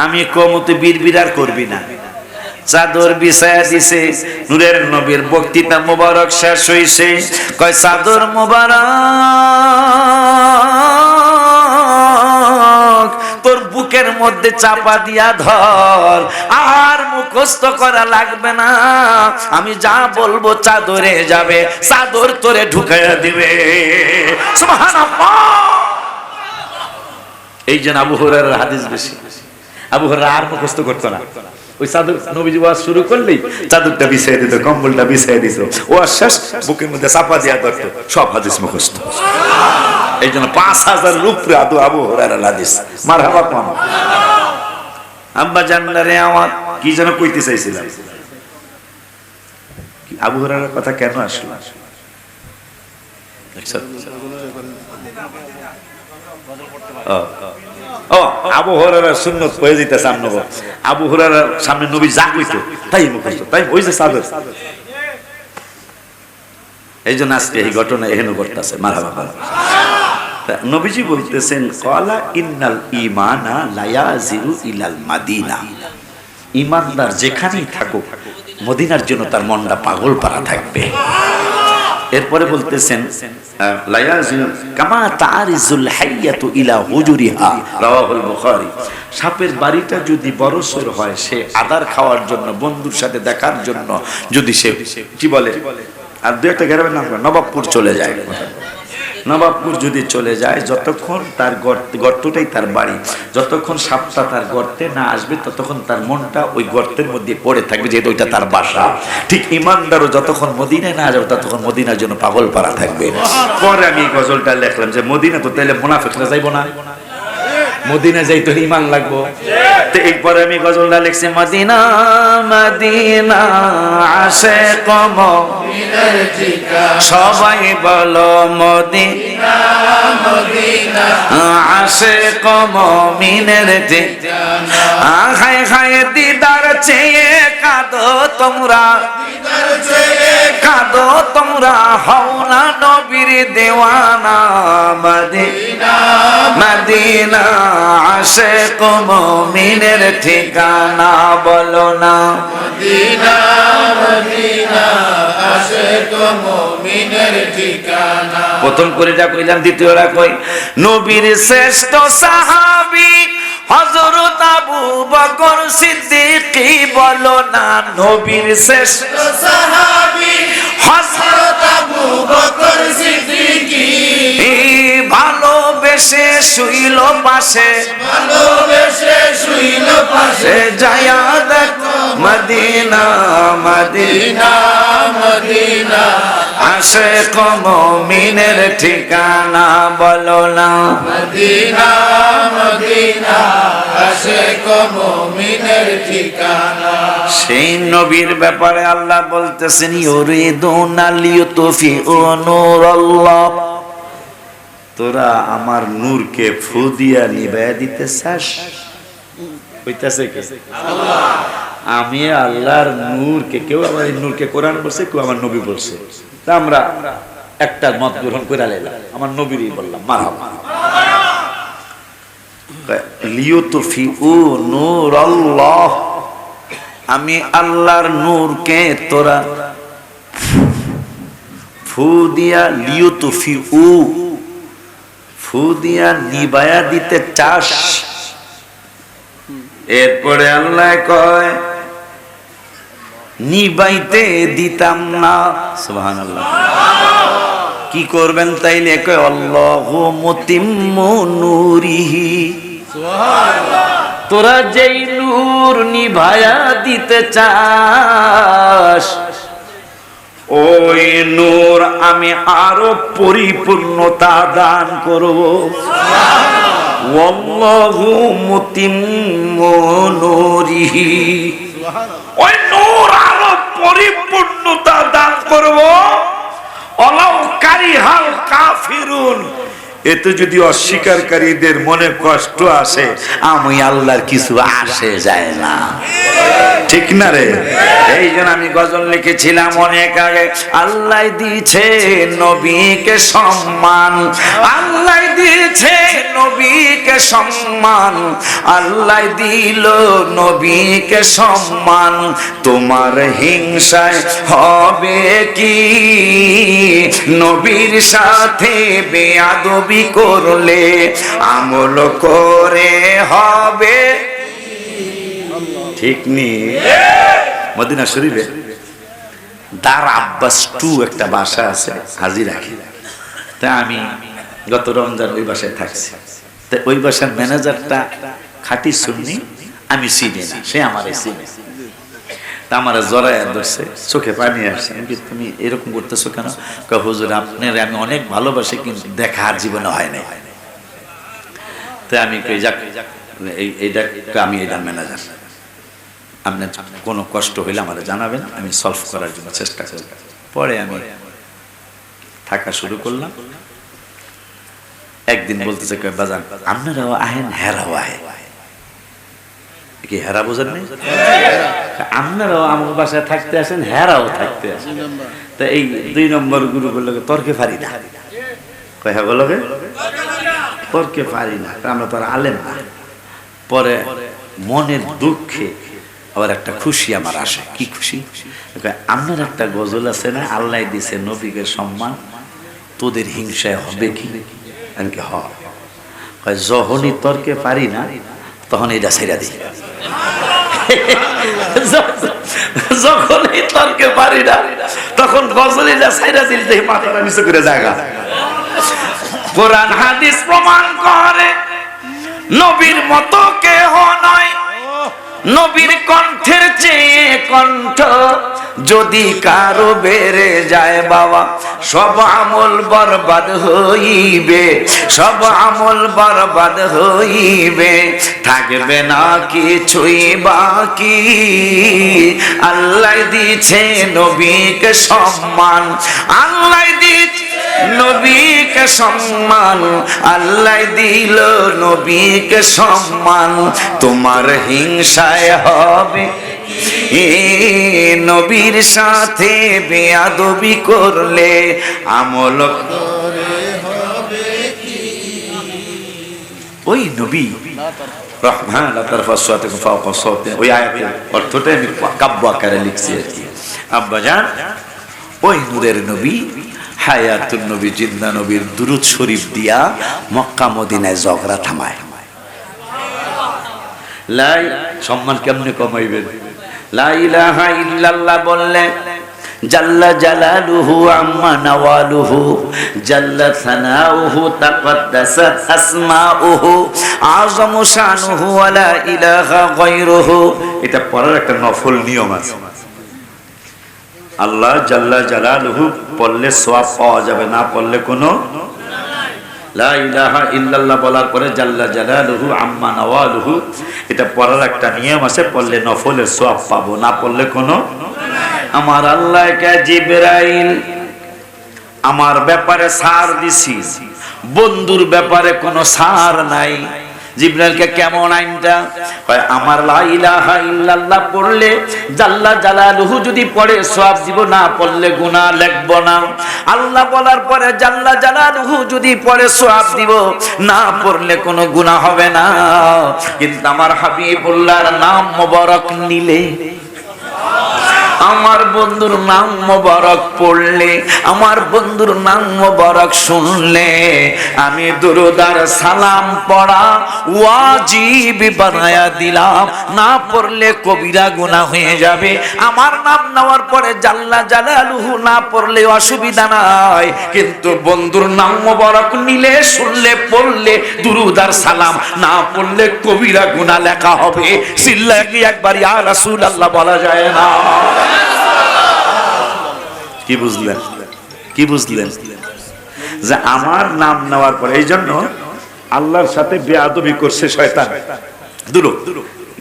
আমি কমতে বিড়বিড় আর করবি না। চাদর বিছায়া দিছে, নূরের নবীর বক্তৃতা মুবারক শেষ হইছে, কয় চাদর মুবারক বুকের মধ্যে চাপা দিয়া ধর, আর মুখস্থ করা লাগবে না, আমি যা বলবো চাদরে যাবে, চাদর তোরে ঢুকাইয়া দিবে। সুবহানাল্লাহ। এই যে আবু হুরায়রার হাদিস বেশি, আবু হুরায়রা আর মুখস্থ করতো না, ওই চাদর নবীজি ওয়াজ শুরু করলেই চাদরটা বিছাইয়া দিত, কম্বলটা বিছাইয়া দিত, ওয়াজ শেষ বুকের মধ্যে চাপা দিয়া ধরত, সব হাদিস মুখস্থ। এই জন্য 5000 উপরে আবু হুরায়রার হাদিস। মারহাবা কম। আব্বা জানলারে আমার কি যেন কইতে চাইছিলাম, আবু হুরায়রার কথা কেন আসলো? আবু হুরায়রা সুন্নত হয়ে যাইতেছে আমনগো। আবু হুরায়রার সামনে নবী যা কইতো তাই মুখস্থ, তাই ওই যে চাদর। এই জন্য আজকে এই ঘটনা এহেন ঘটতেছে। মারহাবা। নবীজি বলতেছেন ক্বালা ইন্নাল ঈমানা লা ইয়াজিরু ইলাল মাদিনা, ঈমানদার যেখানেই থাকুক মদিনার জন্য তার মনটা পাগল পারা থাকবে। এরপরে বলতেছেন লা ইয়াজিরু কামা তারিজুল হাইয়াতু ইলা হুজুরিহা, রাওয়াহুল বুখারী। সাপের বাড়িটা যদি বড়সর হয়, সে আদার খাওয়ার জন্য, বন্ধুর সাথে দেখার জন্য যদি সে কি বলে, আর দু একটা গ্রামের নাম নবাবপুর চলে যায়, নবাবপুর যদি চলে যায়, যতক্ষণ তার গর্তটাই তার বাড়ি, যতক্ষণ সাপটা তার গর্তে না আসবে ততক্ষণ তার মনটা ওই গর্তের মধ্যে পড়ে থাকবে, যেহেতু ওইটা তার বাসা। ঠিক ইমানদারও যতক্ষণ মদিনায় না যাবে ততক্ষণ মদিনার জন্য পাগল পারা থাকবে। পরে আমি এই গজলটা লিখলাম যে মদিনা তো তাইলে মুনাফিকরা যাইবো না, মদিনা যাইতে ঈমান লাগবো। তো এরপরে আমি গজলটা লিখছি মদিনা মদিনা আশিক মুমিনের ঠিকানা, সবাই বলো মদিনা মদিনা আশিক মুমিনের ঠিকানা। হায় হায় দিদার চেয়ে কাঁদো তোমরা, দিদার চেয়ে কাঁদো তোমরা, হও না নবীর দেওয়ানা। মদিনা মদিনা আশিক মুমিনের ঠিকানা, বলো না মদিনা মদিনা আশিক মুমিনের ঠিকানা। প্রথম করে যা কইলাম, দ্বিতীয়টা কই নবীর শ্রেষ্ঠ সাহাবী হযরত আবু বকর সিদ্দিক, বলো না নবীর শ্রেষ্ঠ সাহাবী হযরত আবু বকর সিদ্দিক। ভালোবেসে শুইল পাশে, ভালোবেসে শুইল পাশে, যায়া দেখো মদিনা মদিনা মদিনা আশিক মুমিনের ঠিকানা, বলো না মদিনা মদিনা আশিক মুমিনের ঠিকানা। সেই নবীর ব্যাপারে আল্লাহ বলতেছেন ইউরিদুনা লিয়ুতফিউ নূরাল্লাহ, তোরা আমার নূরকে ফু দিয়া নিভাইয়া দিতে চাস। কইতাছে কে? আল্লাহ। আমি আল্লাহর নূরকে, কেউ আমার নূরকে কোরআন বলছে, কেউ আমার নবী বলছে, তা আমরা একটা মত গ্রহণ করে লাইলাম, আমার নবীরই বললাম। মারহাবা। লিয়ুতফিউ নূরাল্লাহ, আমি আল্লাহর নূরকে তোরা ফু দিয়া, লিয়ুতফিউ ফু দিয়া নিবায়া দিতে চাস। এরপরে আল্লাহ কয় নিবাইতে দিতাম না। সুবহানাল্লাহ। কি করবেন তাইলে? কয় আল্লাহু মুতিম্মু নূরিহি, সুবহানাল্লাহ। তোরা যেই নূর নিভায়া দিতে চাস, ওই নূর আমি আরো পরিপূর্ণতা দান করব। ওয়াল্লাহু মুতিম্মু নূরিহি, ওই নূর আরো পরিপূর্ণতা দান করব। ওয়ালাউ কারিহাল কাফিরুন, এতে যদি অস্বীকারীদের মনে কষ্ট আসে, আমি আল্লাহর কিছু আসে যায় না। ঠিক না রে? এই জন্য আমি গজল লিখেছিলাম অনেক আগে, আল্লাহ দিয়েছে নবীকে সম্মান, আল্লাহ দিয়েছে নবীকে সম্মান, আল্লাহ দিল নবীকে সম্মান, তোমার হিংসায় হবে কি? নবীর সাথে বেয়াদবি করলে আমল করে হবে ঠিক নি? মদিনা শরীফে দার আব্বাস 2 একটা বাসা আছে হাজিরাখি। তা আমি গত রমজান ওই বাসায় থাকছি। তা ওই বাসার ম্যানেজারটা খাঁটি সুন্নি, আমি চিনি না, সে আমারে চিনে। তা আমার জড়ায় ধরছে, চোখে পানি আসছে। তুমি এরকম করতেছো কেন? হুজুর আপনার আমি অনেক ভালোবাসি, কিন্তু দেখা আর জীবনে হয় নাই। তাই আমি আমি এটা ম্যানেজার, আপনার কোনো কষ্ট হইলে আমাদের জানাবেন, আমি সলভ করার জন্য চেষ্টা করব। পরে আমি থাকা শুরু করলাম। একদিন বলতেছে বাজান আপনারাও আহেন, হেরাও আহে। কি হেরা বোঝেন নেই? আপনারাও আমার বাসায় থাকতে আসেন, হেরাও থাকতে আসেন। তা এই 2 নম্বর গুরু বললো তর্কে পারি না। কয়া বলো তর্কে পারি না, আমরা তো আর আলেম না। পরে মনের দুঃখে আবার একটা খুশি আমার আসে। কি খুশি? আপনার একটা গজল আছে না, আল্লাহ দিছে নবীকে সম্মান, তোদের হিংসায় হবে কি? আমি কি হয় যখনই তর্কে পারি না তখন এটা ছেড়া দিই। যখনই তর্কে পারি না তখন গজল এটা ছেড়া দিলে মাথাটা নিচু করে জায়গা। কোরআন হাদিস প্রমাণ করে নবীর মতো কেহ নয়, নবীর কণ্ঠের চেয়ে কণ্ঠ যদি কারো বেড়ে যায় বাবা, সব আমল বরবাদ হইবে, সব আমল বরবাদ হইবে, থাকবে না কিছুই বাকি। আল্লাহ দিয়েছে নবীকে সম্মান, আল্লাহ দিয়েছে নবীকে সম্মান, আল্লাহ দিল নবীকে সম্মান, তোমার হিংসায় হবে নবীর সাথে বেয়াদবি করলে আমল করে কি? ওই নবী রহমান ওই আয়াতের অর্থটা আমি কাব্য আকারে লিখছি আর কি। আব্বাজান ওই নূরের নবী হায়াতুন নবী জিন্দা নবীর দুরুদ শরীফ দিয়া মক্কা মদিনায় ঝগড়া থামায়। লাই সম্মান কেমনে কমাইবেন? লা ইলাহা ইল্লাল্লাহ বললে জাল্লা জালালুহু আম্মা নাওয়ালুহু, জাল্লা সানাউহু তাকাদ্দাসাত আসমাউহু, আযমু শানুহু ওয়া লা ইলাহা গায়রুহু। এটা পড়ার একটা নফল নিয়ম আছে। আল্লাহ জাল্লা জালালুহু পড়লে সওয়াব পাওয়া যাবে, না পড়লে কোনো লা ইলাহা ইল্লাল্লাহ বলার পরে জাল্লা জালালুহু আম্মা নাওয়ালুহু, এটা পড়ার একটা নিয়ম আছে। পড়লে নফলের সওয়াব পাবো, না পড়লে কোনো। আমার আল্লাহকে জিবরাইল আমার ব্যাপারে ছাড় দিছি, বন্ধুর ব্যাপারে কোনো ছাড় নাই। জিবরাইলকে কেমন আইনটা? আমার লা ইলাহা ইল্লাল্লাহ পড়লে জাল্লা জালালুহু যদি পড়ে সওয়াব দিব, না পড়লে গুনাহ লিখব না। আল্লাহ বলার পরে জাল্লা জালালুহু যদি পড়ে সওয়াব দিব, না পড়লে কোনো গুনাহ হবে না। কিন্তু আমার হাবিবুল্লাহর নাম মোবারক নিলে, আমার বন্ধুর নাম মোবারক পড়লে, আমার বন্ধুর নাম মোবারক শুনলে আমি দুরূদ আর সালাম পড়া ওয়াজিব বানায়া দিলাম। না পড়লে কবিরা গুনাহ হয়ে যাবে। আমার নাম নেওয়ার পরে জাল্লা জালালুহু না পড়লে অসুবিধা নাই, কিন্তু বন্ধুর নাম মোবারক নিলে, শুনলে, পড়লে দুরূদ আর সালাম, না পড়লে কবিরা গুনাহ লেখা হবে। চিল্লাকি একবার ইয়া রাসূলুল্লাহ বলা যায় না? কি বুঝলেন? কি বুঝলেন? যে আমার নাম নেওয়ার পরে, এই জন্য আল্লাহর সাথে বেয়াদবি করছে শয়তান।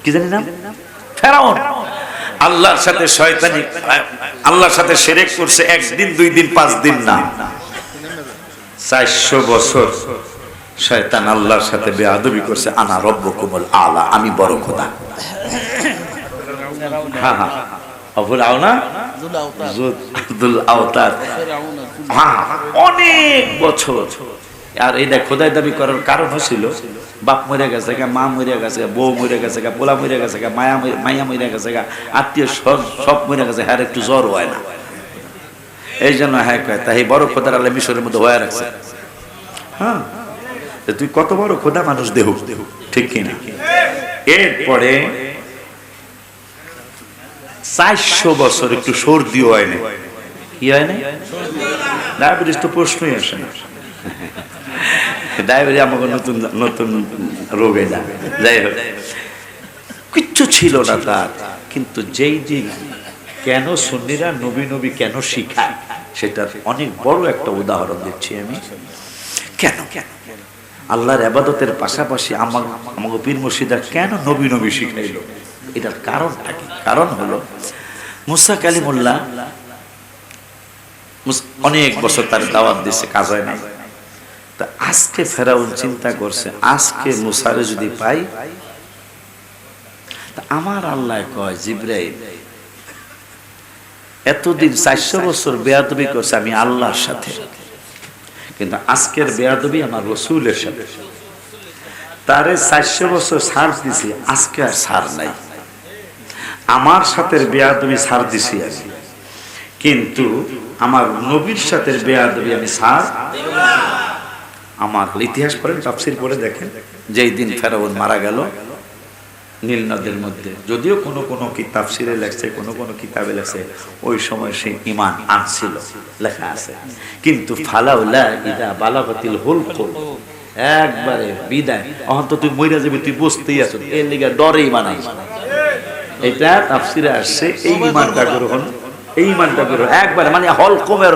কি জানি নাম? ফেরাউন। আল্লাহর সাথে শয়তানি, আল্লাহর সাথে শিরক করছে 1 দিন 2 দিন 5 দিন না, 400 বছর শয়তান আল্লাহর সাথে বেয়াদবি করছে। আনা রব্বুকুমুল আলা, আমি বড় খোদা। হ্যাঁ হ্যাঁ আবুল আওনা জুল আওতার, হ্যাঁ অনেক বছর। আর এই দেখ খোদাই দাবি করার কারণ ছিল বাপ মরে গেছে গা, মা মরে গেছে গা, বউ মরে গেছে গা, পোলা মরে গেছে গা, মায়া মরে গেছে গা, আত্মীয় সব মরে গেছে, হ্যাঁ একটু জ্বর হয় না, এই জন্য হ্যাঁ কয় তাই বড় খোদার আল্লাহ মিশরের মধ্যে হয়ে রাখছে। হ্যাঁ তুই কত বড় খোদা মানুষ দেহ, ঠিক কিনা? এরপরে 400 বছর একটু সর্দি হয় না, কি হয় না? ডায়াবেটিস তো প্রশ্নই আসে না, ডায়াবেটিস আমাকে নতুন নতুন রোগে না, যাই হোক কিচ্ছু ছিল না তার। কিন্তু যেই দিন কেন সুন্নিরা নবী নবী কেন শিখায় সেটার অনেক বড় একটা উদাহরণ দিচ্ছি আমি। কেন আল্লাহর ইবাদতের পাশাপাশি আমাকে পীর মুর্শিদা কেন নবী নবী শিখাইলো, এটার কারণটা কি? কারণ হলো মুসা কালিমুল্লাহ অনেক বছর তার দাওয়াত দিচ্ছে, কাজ হয় নাই। তা আজকে ফেরাউন চিন্তা করছে আজকে মুসারে যদি পাই, তা আমার আল্লাহ কয় জিবরাইল এতদিন 400 বছর বেয়াদবি করছে আমি আল্লাহর সাথে, কিন্তু আজকের বেয়াদবি আমার রসুলের সাথে। তারে 400 বছর ছাড় দিছি, আজকে আর ছাড় নাই। আমার সাথে বেয়াদবি ছাড় দিছি আমি, কিন্তু আমার নবীর সাথে বেয়াদবি আমি ছাড়। আমার ইতিহাস পড়েন, তাফসীর পড়ে দেখেন, যেই দিন ফেরাউন মারা গেল নীল নদের মধ্যে, যদিও কোনো কোনো তাফসীরে লেখছে, কোনো কোনো কিতাবে লেখছে ওই সময় সে ঈমান আনছিল, লেখা আছে। কিন্তু ফালাউলা ইদা বালাগাতিল হুলকুম, একবারে বিদায়, অহন্ত তুই মইরা যাবি, তুই বুঝতেই আছো, এর লিগা ডরে ঈমান আনছ। এটা তাফসীরে আসছে এই ঈমানটা গ্রহণ, এই ঈমানটা গ্রহণ একবারে মানে হলকমের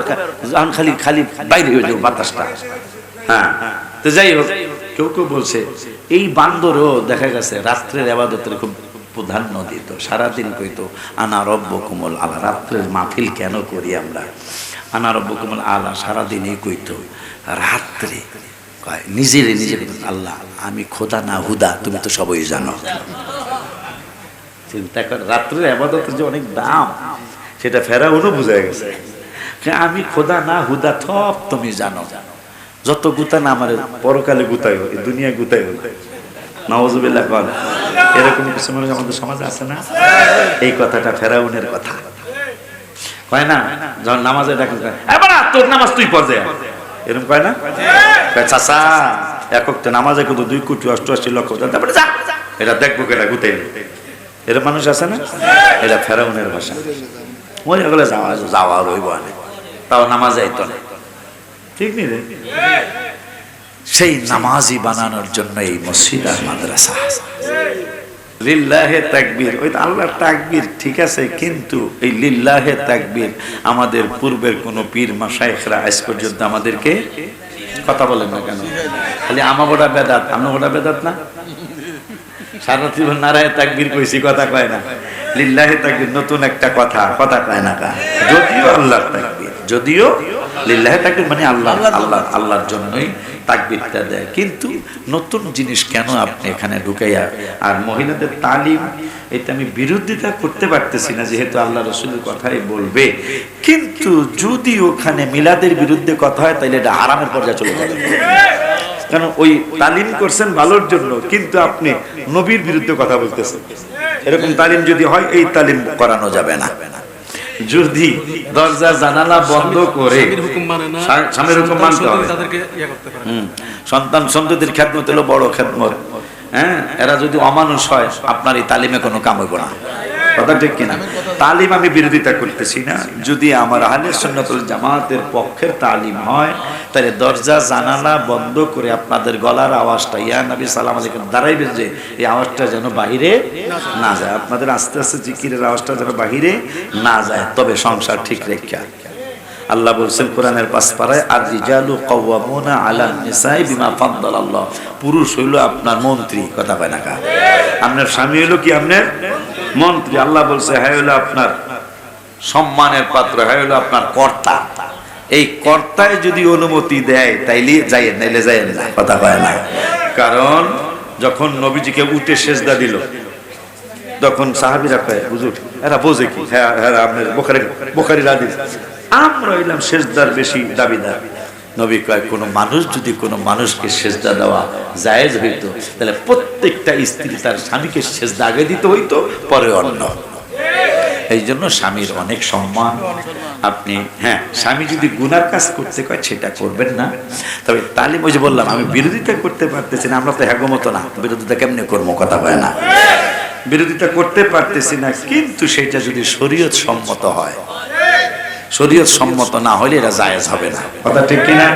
খালি খালি বাইরে হয়ে যাবে বাতাসটা। হ্যাঁ তো যাই হোক, কেউ কেউ বলছে এই বান্দরও দেখা গেছে রাত্রের ইবাদতের খুব প্রাধান্য দিত, সারাদিন কইতো আনা রব্বুকুমুল আলা, রাত্রের মাহফিল কেন করি আমরা, আনা রব্বুকুমুল আলা সারাদিনই কইতো, রাত্রে কয় নিজেরে নিজে আল্লাহ আমি খোদা না হুদা তুমি তো সবই জানো। চিন্তা কর রাত্রের ইবাদতের যে অনেক দাম সেটা ফেরাউনও বুঝে গেছে, আমি খোদা না হুদা সব তুমি জানো, যত গুতা না আমার পরকালে গুতাই হোক, দুনিয়া গুতাই হোক, নাউযুবিল্লাহ। এরকম কিছু মানুষ আমাদের সমাজে আছে না? এই কথাটা ফেরাউনের কথা কয় না, যখন নামাজে ডাকেন তোর নামাজ তুই পড়ে, এরকম কয় না? চাচা একক নামাজে কিন্তু 2,88,00,000 তারপরে যা এটা দেখবো কেটা গুতাই, এরকম মানুষ আছে না? এটা ফেরাউনের ভাষা। মনে গেলে যাওয়া যাওয়া রইব না, তাও নামাজ যাইতো না, ঠিক নেই? সেই নামাজি বানানোর জন্য এই মসজিদ আর মাদ্রাসা। লিল্লাহে তাকবীর, ওই আল্লাহর তাকবীর ঠিক আছে, কিন্তু এই লিল্লাহে তাকবীর আমাদের পূর্বের কোন পীর মাশায়েখরা আজ পর্যন্ত আমাদেরকে কথা বলেন না কেন? খালি আমাগোটা বেদাত, আমাগোটা বেদাত না, সারা জীবন নারায়ে তাকবীর কইছি, কথা কয় না। লিল্লাহে তাকবীর নতুন একটা কথা, কথা কয় না কা, যদিও আল্লাহর তাকবীর, যদিও লিল্লাহে তাকবীর মানে আল্লাহ আল্লাহ আল্লাহর জন্যই তাকবীরটা দেয়। কিন্তু নতুন জিনিস কেন আপনি এখানে ঢুকাইয়া? আর মহিলাদের তালিম, এটা আমি বিরোধিতা করতে পারতেছি না, যেহেতু আল্লাহ রাসূলের কথাই বলবে, কিন্তু যদি ওখানে মিলাদের বিরুদ্ধে কথা হয় তাহলে এটা হারামের পর্যায়ে চলে যাবে। কারণ ওই তালিম করছেন ভালোর জন্য, কিন্তু আপনি নবীর বিরুদ্ধে কথা বলতেছেন। এরকম তালিম যদি হয় এই তালিম করানো যাবে না। যদি দরজা জানালা বন্ধ করে স্বামীর হুকুম মানতে হবে, সন্তান সন্ততির খেদমত হলো বড় খেদমত। হ্যাঁ, এরা যদি অমানুষ হয় আপনার এই তালিমে কোনো কাম হইব না, কথা ঠিক কিনা? তালিম আমি বিরোধিতা করতেছি না, যদি আমার আহলে সুন্নাত ওয়াল জামাতের পক্ষের তালিম হয় তাহলে দরজা জানালা বন্ধ করে আপনাদের গলার আওয়াজটা ইয়া নবী সালাম আলাইকুম দাঁড়াইবেন, যে এই আওয়াজটা যেন বাহিরে না যায়, আপনাদের আস্তে আস্তে জিকিরের আওয়াজটা যেন বাহিরে না যায়, তবে সংসার ঠিক রেখা। আল্লাহ বলছেন কোরআনের 5 পারায়, আর রিজালু কাওয়ামুনা আলান নিসাই বিমা ফাদ্দালাল্লাহ, পুরুষ হইল আপনার মন্ত্রী, কথা কয় না কা, আপনার স্বামী হইল কি আপনার মন্ত্রী। আল্লাহ বলছে হ্যাঁ হইল আপনার সম্মানের পাত্র, হ্যাঁ হইল আপনার কর্তা। এই কর্তায় যদি অনুমতি দেয় তাইলে যাইয়েন, নাইলে যাইয়েন না, কথা কয় না। কারণ যখন নবীজিকে উঠে সেজদা দিল, তখন সাহাবীরা কয় হুজুর এরা বোঝে কি? হ্যাঁ হ্যাঁ আপনার বুখারীর হাদিস, আমরা হইলাম সেজদার বেশি দাবিদার। নবী কয় কোন মানুষ যদি কোনো মানুষকে সেজদা দেওয়া জায়েজ হইতো তাহলে প্রত্যেকটা স্ত্রী তার স্বামীকে সেজদা আগে দিতে হইতো, পরে অন্য। এই জন্য স্বামীর অনেক সম্মান। আপনি হ্যাঁ, স্বামী যদি গুনার কাজ করতে কয় সেটা করবেন না, তবে তালিম ওই যে বললাম আমি বিরোধিতা করতে পারতেছি না, আমরা তো হ্যাগমতো না, বিরোধিতা কেমনে করবো? কথা হয় না, বিরোধিতা করতে পারতেছি না, কিন্তু সেটা যদি শরীয়ত সম্মত হয়, শরীয়ত সম্মত না হলে এটা জায়েজ হবে না। কথা ঠিক কিনা?